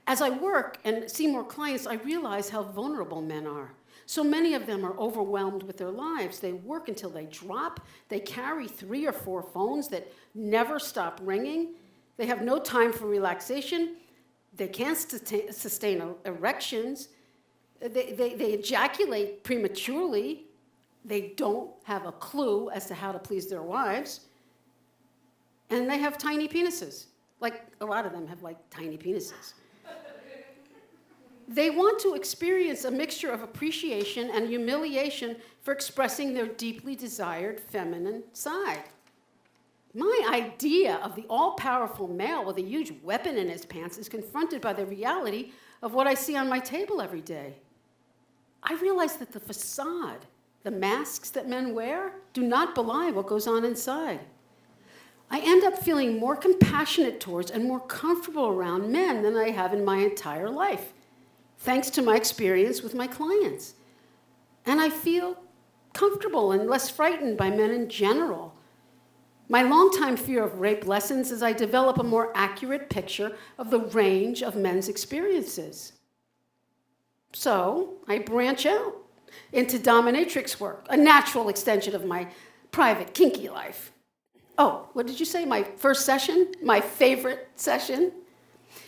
As I work and see more clients, I realize how vulnerable men are. So many of them are overwhelmed with their lives. They work until they drop. They carry 3 or 4 phones that never stop ringing. They have no time for relaxation. They can't sustain erections. They ejaculate prematurely. They don't have a clue as to how to please their wives. And they have tiny penises. Like, a lot of them have, like, tiny penises. They want to experience a mixture of appreciation and humiliation for expressing their deeply desired feminine side. My idea of the all-powerful male with a huge weapon in his pants is confronted by the reality of what I see on my table every day. I realize that the facade, the masks that men wear, do not belie what goes on inside. I end up feeling more compassionate towards and more comfortable around men than I have in my entire life, thanks to my experience with my clients. And I feel comfortable and less frightened by men in general. My longtime fear of rape lessens as I develop a more accurate picture of the range of men's experiences. So I branch out into dominatrix work, a natural extension of my private kinky life. Oh, what did you say? My first session? My favorite session?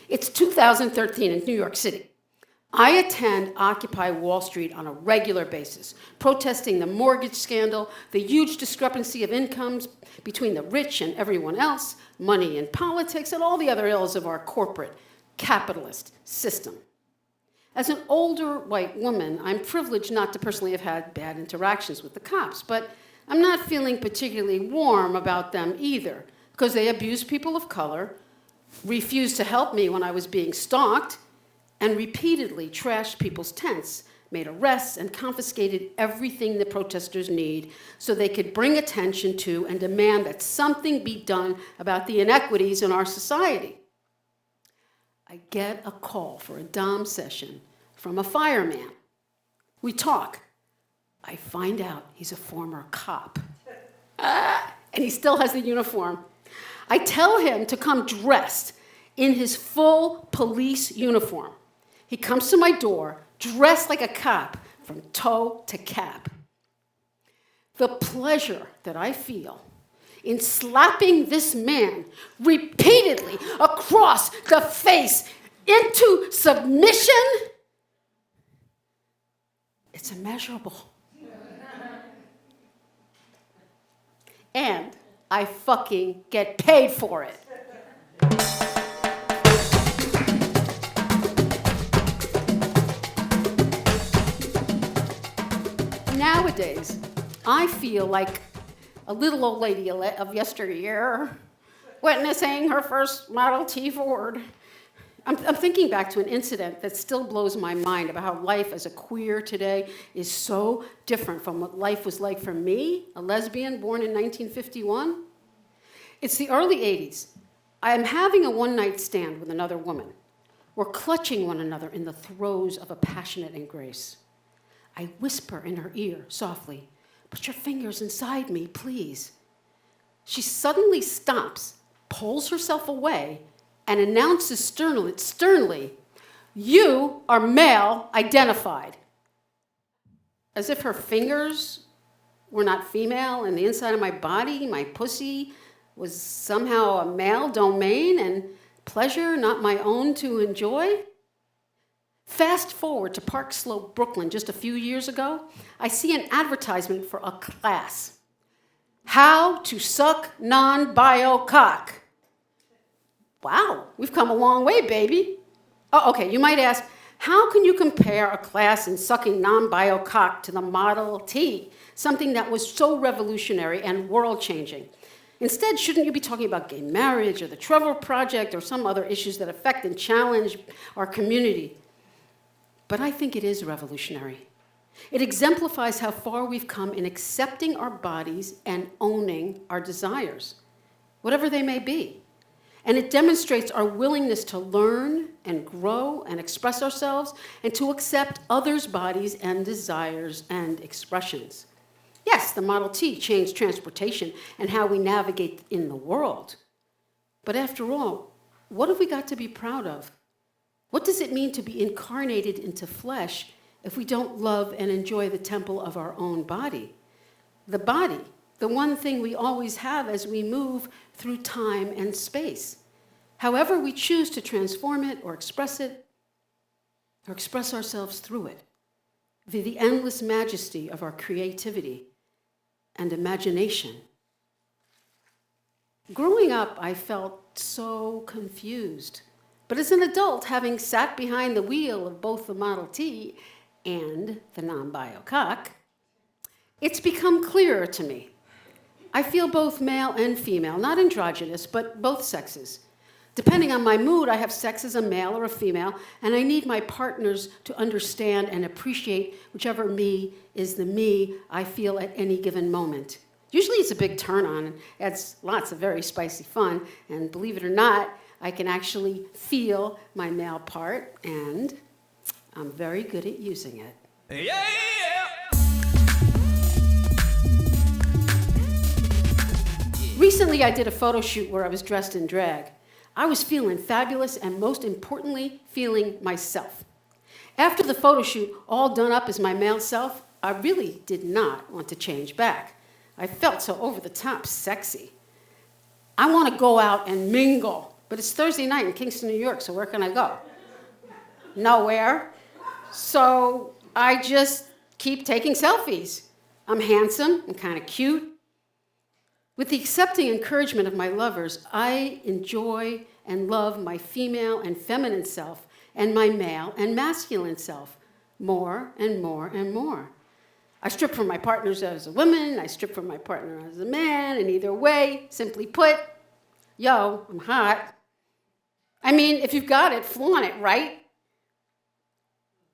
It's 2013 in New York City. I attend Occupy Wall Street on a regular basis, protesting the mortgage scandal, the huge discrepancy of incomes between the rich and everyone else, money in politics, and all the other ills of our corporate capitalist system. As an older white woman, I'm privileged not to personally have had bad interactions with the cops, but I'm not feeling particularly warm about them either, because they abused people of color, refused to help me when I was being stalked, and repeatedly trashed people's tents, made arrests, and confiscated everything the protesters need so they could bring attention to and demand that something be done about the inequities in our society. I get a call for a dom session from a fireman. We talk. I find out he's a former cop. And he still has the uniform. I tell him to come dressed in his full police uniform. He comes to my door, dressed like a cop, from toe to cap. The pleasure that I feel in slapping this man repeatedly across the face into submission, it's immeasurable. And I fucking get paid for it. Nowadays, I feel like a little old lady of yesteryear, witnessing her first Model T Ford. I'm thinking back to an incident that still blows my mind about how life as a queer today is so different from what life was like for me, a lesbian born in 1951. It's the early 80s. I am having a one-night stand with another woman. We're clutching one another in the throes of a passionate embrace. I whisper in her ear softly, "Put your fingers inside me, please." She suddenly stops, pulls herself away, and announces sternly, "You are male identified." As if her fingers were not female and the inside of my body, my pussy, was somehow a male domain and pleasure not my own to enjoy. Fast forward to Park Slope, Brooklyn, just a few years ago, I see an advertisement for a class. How to suck non-bio cock. Wow, we've come a long way, baby. Oh, okay, you might ask, how can you compare a class in sucking non-bio cock to the Model T, something that was so revolutionary and world-changing? Instead, shouldn't you be talking about gay marriage or the Trevor Project or some other issues that affect and challenge our community? But I think it is revolutionary. It exemplifies how far we've come in accepting our bodies and owning our desires, whatever they may be. And it demonstrates our willingness to learn and grow and express ourselves and to accept others' bodies and desires and expressions. Yes, the Model T changed transportation and how we navigate in the world. But after all, what have we got to be proud of? What does it mean to be incarnated into flesh if we don't love and enjoy the temple of our own body? The body, the one thing we always have as we move through time and space. However we choose to transform it or express ourselves through it. the endless majesty of our creativity and imagination. Growing up, I felt so confused. But as an adult, having sat behind the wheel of both the Model T and the non-bio cock, it's become clearer to me. I feel both male and female, not androgynous, but both sexes. Depending on my mood, I have sex as a male or a female, and I need my partners to understand and appreciate whichever me is the me I feel at any given moment. Usually it's a big turn on and adds lots of very spicy fun, and believe it or not, I can actually feel my male part, and I'm very good at using it. Yeah! Recently, I did a photo shoot where I was dressed in drag. I was feeling fabulous and, most importantly, feeling myself. After the photo shoot, all done up as my male self, I really did not want to change back. I felt so over-the-top sexy. I want to go out and mingle, but it's Thursday night in Kingston, New York, so where can I go? Nowhere. So I just keep taking selfies. I'm handsome and kind of cute. With the accepting encouragement of my lovers, I enjoy and love my female and feminine self and my male and masculine self more and more and more. I strip from my partners as a woman, I strip from my partner as a man, and either way, simply put, yo, I'm hot. I mean, if you've got it, flaunt it, right?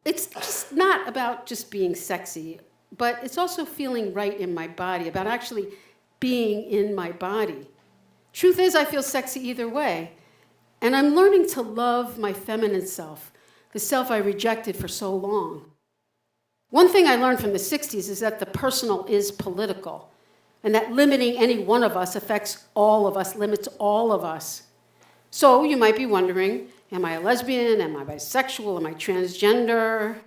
It's just not about just being sexy, but it's also feeling right in my body, about actually being in my body. Truth is, I feel sexy either way, and I'm learning to love my feminine self, the self I rejected for so long. One thing I learned from the 60s is that the personal is political, and that limiting any one of us affects all of us, limits all of us. So you might be wondering, am I a lesbian? Am I bisexual? Am I transgender?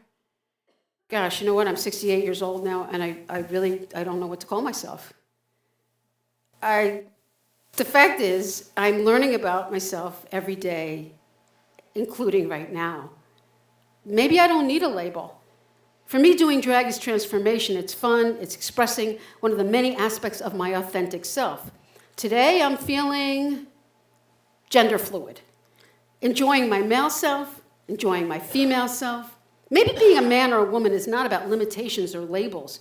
Gosh, you know what? I'm 68 years old now, and I don't know what to call myself. The fact is, I'm learning about myself every day, including right now. Maybe I don't need a label. For me, doing drag is transformation. It's fun. It's expressing one of the many aspects of my authentic self. Today, I'm feeling gender fluid, enjoying my male self, enjoying my female self. Maybe being a man or a woman is not about limitations or labels,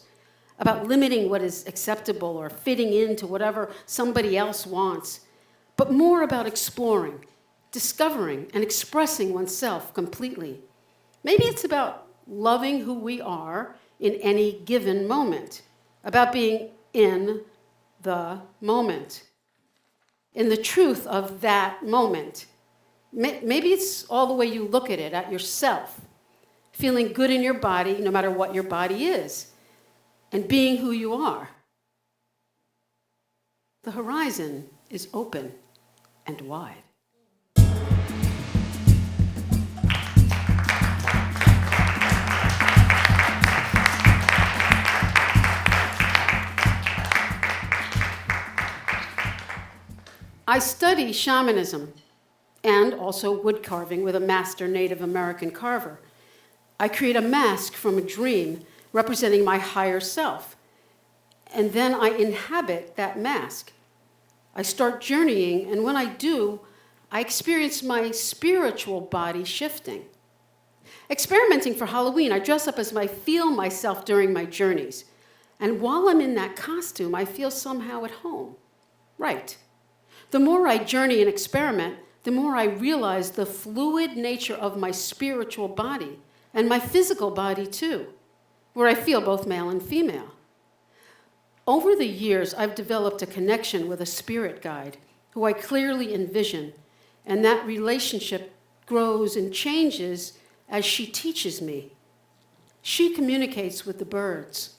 about limiting what is acceptable or fitting into whatever somebody else wants, but more about exploring, discovering, and expressing oneself completely. Maybe it's about loving who we are in any given moment, about being in the moment, in the truth of that moment. Maybe it's all the way you look at it, at yourself, feeling good in your body, no matter what your body is, and being who you are. The horizon is open and wide. I study shamanism and also wood carving with a master Native American carver. I create a mask from a dream representing my higher self. And then I inhabit that mask. I start journeying, and when I do, I experience my spiritual body shifting. Experimenting for Halloween, I dress up as I feel myself during my journeys. And while I'm in that costume, I feel somehow at home. Right. The more I journey and experiment, the more I realize the fluid nature of my spiritual body, and my physical body too, where I feel both male and female. Over the years, I've developed a connection with a spirit guide who I clearly envision, and that relationship grows and changes as she teaches me. She communicates with the birds.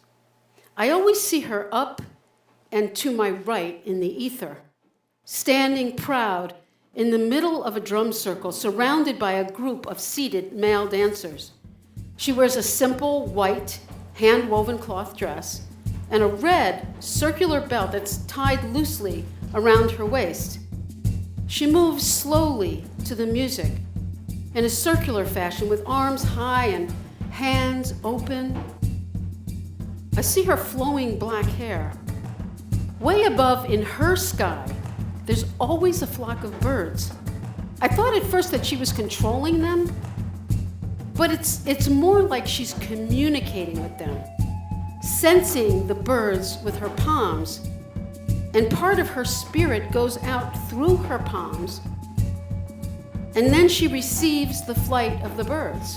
I always see her up and to my right in the ether, standing proud in the middle of a drum circle, surrounded by a group of seated male dancers. She wears a simple white hand-woven cloth dress and a red circular belt that's tied loosely around her waist. She moves slowly to the music in a circular fashion with arms high and hands open I see her flowing black hair. Way above in her sky, there's always a flock of birds. I thought at first that she was controlling them, but it's more like she's communicating with them, sensing the birds with her palms, and part of her spirit goes out through her palms, and then she receives the flight of the birds.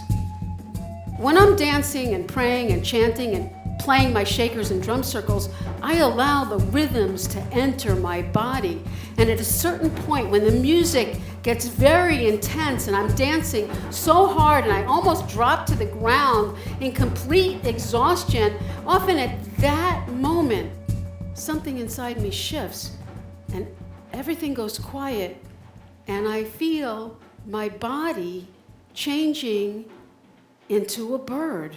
When I'm dancing and praying and chanting and playing my shakers and drum circles, I allow the rhythms to enter my body. And at a certain point, when the music gets very intense and I'm dancing so hard and I almost drop to the ground in complete exhaustion, often at that moment, something inside me shifts and everything goes quiet and I feel my body changing into a bird.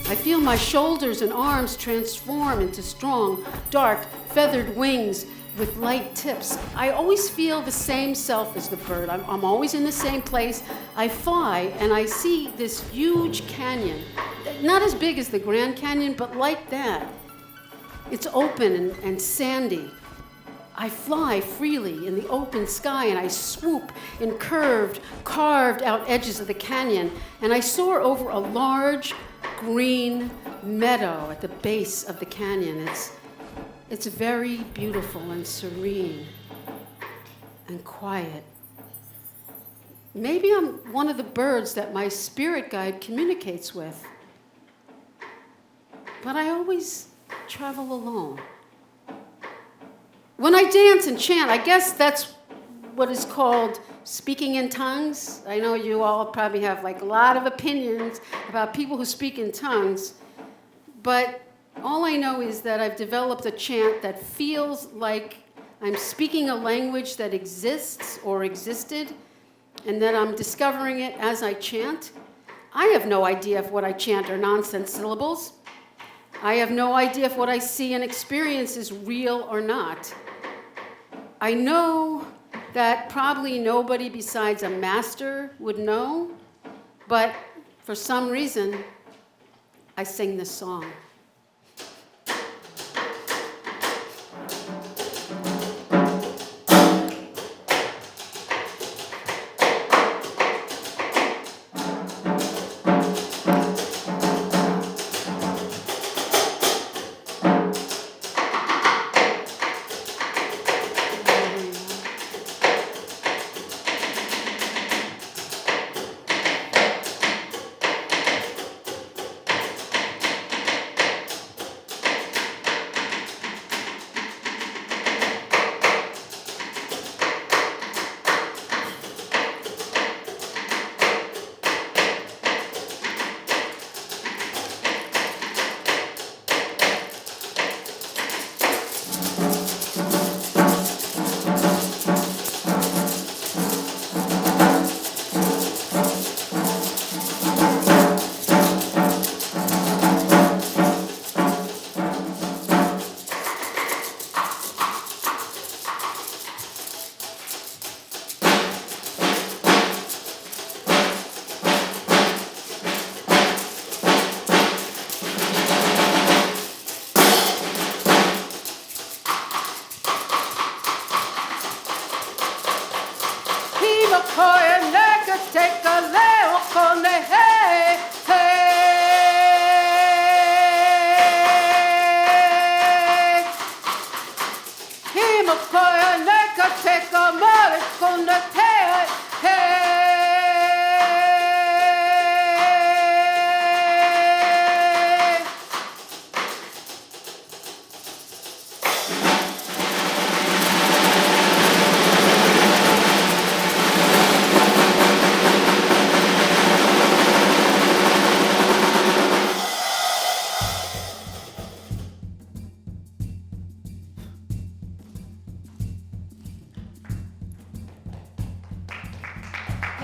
I feel my shoulders and arms transform into strong, dark, feathered wings with light tips. I always feel the same self as the bird. I'm always in the same place. I fly and I see this huge canyon. Not as big as the Grand Canyon, but like that. It's open and sandy. I fly freely in the open sky and I swoop in curved, carved out edges of the canyon and I soar over a large green meadow at the base of the canyon. It's very beautiful and serene and quiet. Maybe I'm one of the birds that my spirit guide communicates with, but I always travel alone. When I dance and chant, I guess that's what is called speaking in tongues. I know you all probably have like a lot of opinions about people who speak in tongues, but all I know is that I've developed a chant that feels like I'm speaking a language that exists or existed, and that I'm discovering it as I chant. I have no idea if what I chant are nonsense syllables. I have no idea if what I see and experience is real or not. I know that probably nobody besides a master would know, but for some reason, I sing this song.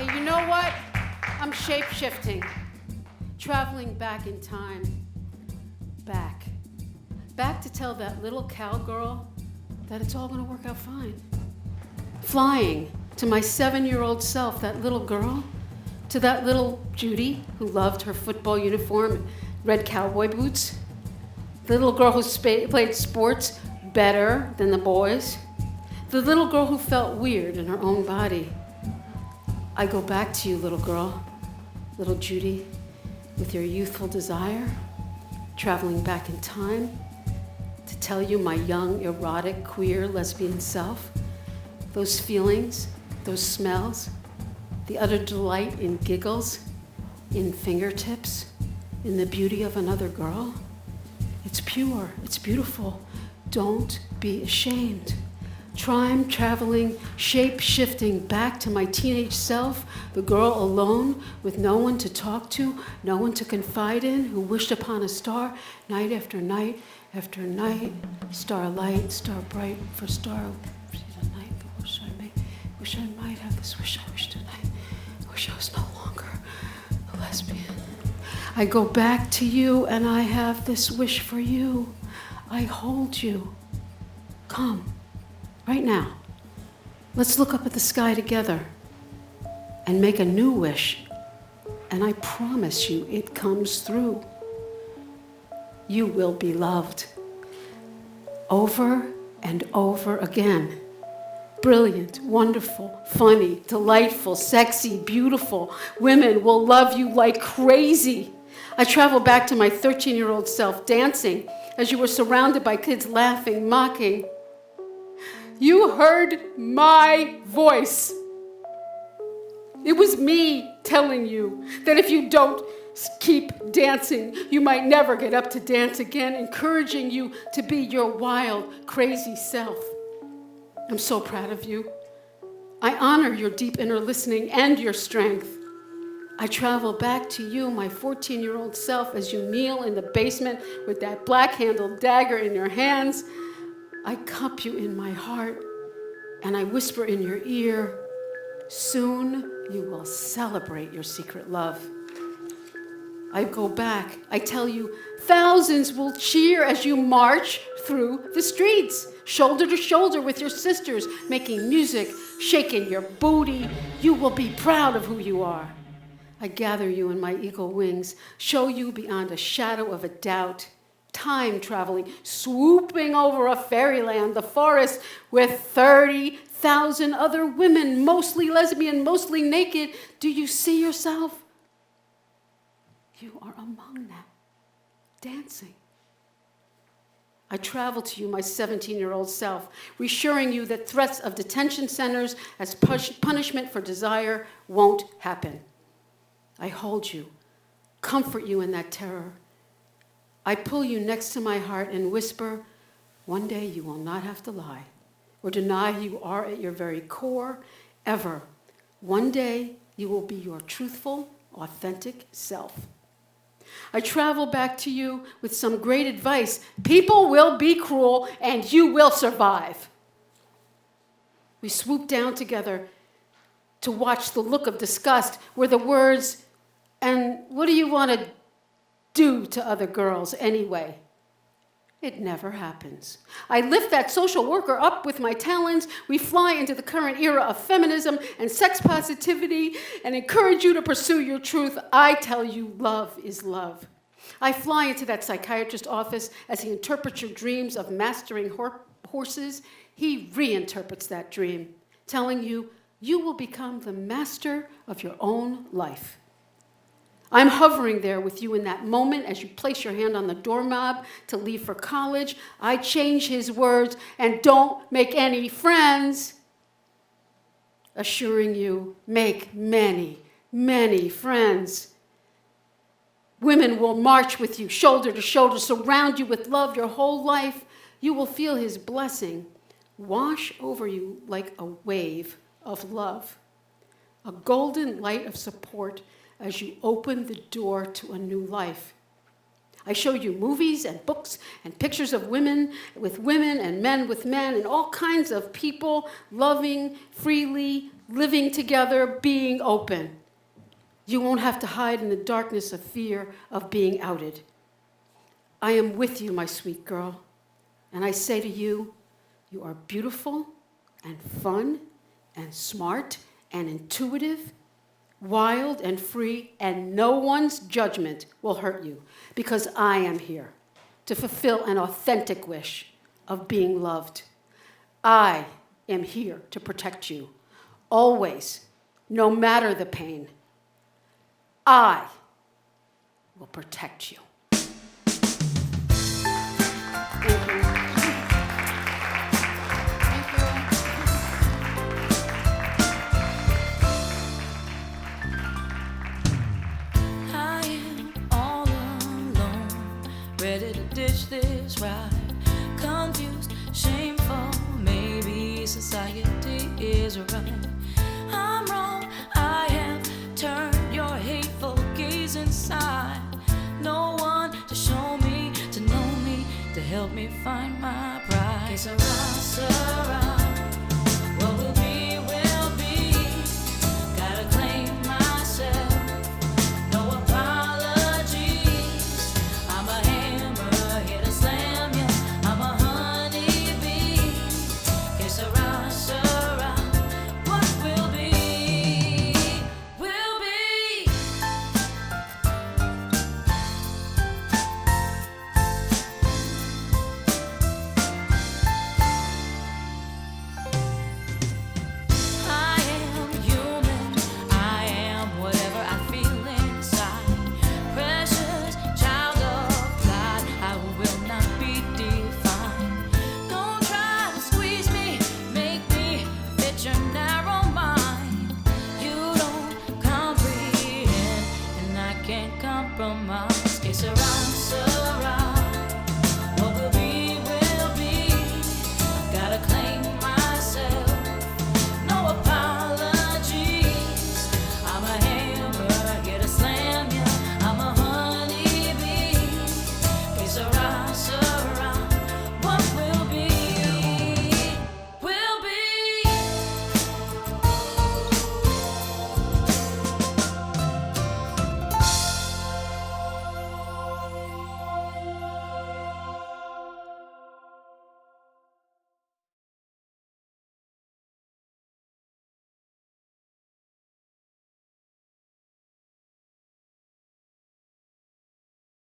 Hey, you know what? I'm shape-shifting, traveling back in time, back to tell that little cowgirl that it's all gonna work out fine. Flying to my 7-year-old self, that little girl, to that little Judy who loved her football uniform and red cowboy boots. The little girl who played sports better than the boys. The little girl who felt weird in her own body. I go back to you, little girl, little Judy, with your youthful desire, traveling back in time to tell you my young, erotic, queer, lesbian self, those feelings, those smells, the utter delight in giggles, in fingertips, in the beauty of another girl. It's pure, it's beautiful. Don't be ashamed. Time traveling, shape-shifting back to my teenage self, the girl alone with no one to talk to, no one to confide in, who wished upon a star night after night after night, starlight, star bright for star night. Wish I might have this wish I wish tonight. Wish I was no longer a lesbian. I go back to you and I have this wish for you. I hold you. Come. Right now, let's look up at the sky together and make a new wish. And I promise you, it comes through. You will be loved over and over again. Brilliant, wonderful, funny, delightful, sexy, beautiful. Women will love you like crazy. I travel back to my 13-year-old self dancing as you were surrounded by kids laughing, mocking. You heard my voice. It was me telling you that if you don't keep dancing, you might never get up to dance again, encouraging you to be your wild, crazy self. I'm so proud of you. I honor your deep inner listening and your strength. I travel back to you, my 14-year-old self, as you kneel in the basement with that black-handled dagger in your hands. I cup you in my heart, and I whisper in your ear, soon you will celebrate your secret love. I go back, I tell you, thousands will cheer as you march through the streets, shoulder to shoulder with your sisters, making music, shaking your booty. You will be proud of who you are. I gather you in my eagle wings, show you beyond a shadow of a doubt, time traveling, swooping over a fairyland, the forest with 30,000 other women, mostly lesbian, mostly naked. Do you see yourself? You are among them, dancing. I travel to you, my 17-year-old self, reassuring you that threats of detention centers as punishment for desire won't happen. I hold you, comfort you in that terror. I pull you next to my heart and whisper, one day you will not have to lie or deny who you are at your very core, ever. One day you will be your truthful, authentic self. I travel back to you with some great advice. People will be cruel and you will survive. We swoop down together to watch the look of disgust where the words, and what do you want to do to other girls anyway? It never happens. I lift that social worker up with my talons. We fly into the current era of feminism and sex positivity and encourage you to pursue your truth. I tell you, love is love. I fly into that psychiatrist's office as he interprets your dreams of mastering horses. He reinterprets that dream, telling you, you will become the master of your own life. I'm hovering there with you in that moment as you place your hand on the doorknob to leave for college. I change his words and don't make any friends, assuring you, make many, many friends. Women will march with you, shoulder to shoulder, surround you with love your whole life. You will feel his blessing wash over you like a wave of love, a golden light of support as you open the door to a new life. I show you movies and books and pictures of women with women and men with men and all kinds of people loving freely, living together, being open. You won't have to hide in the darkness of fear of being outed. I am with you, my sweet girl, and I say to you, you are beautiful and fun and smart and intuitive, wild and free, and no one's judgment will hurt you because I am here to fulfill an authentic wish of being loved. I am here to protect you, always, no matter the pain. I will protect you. Ready to ditch this ride, confused, shameful, maybe society is right. I'm wrong, I have turned your hateful gaze inside. No one to show me, to know me, to help me find my pride. Que sera, sera.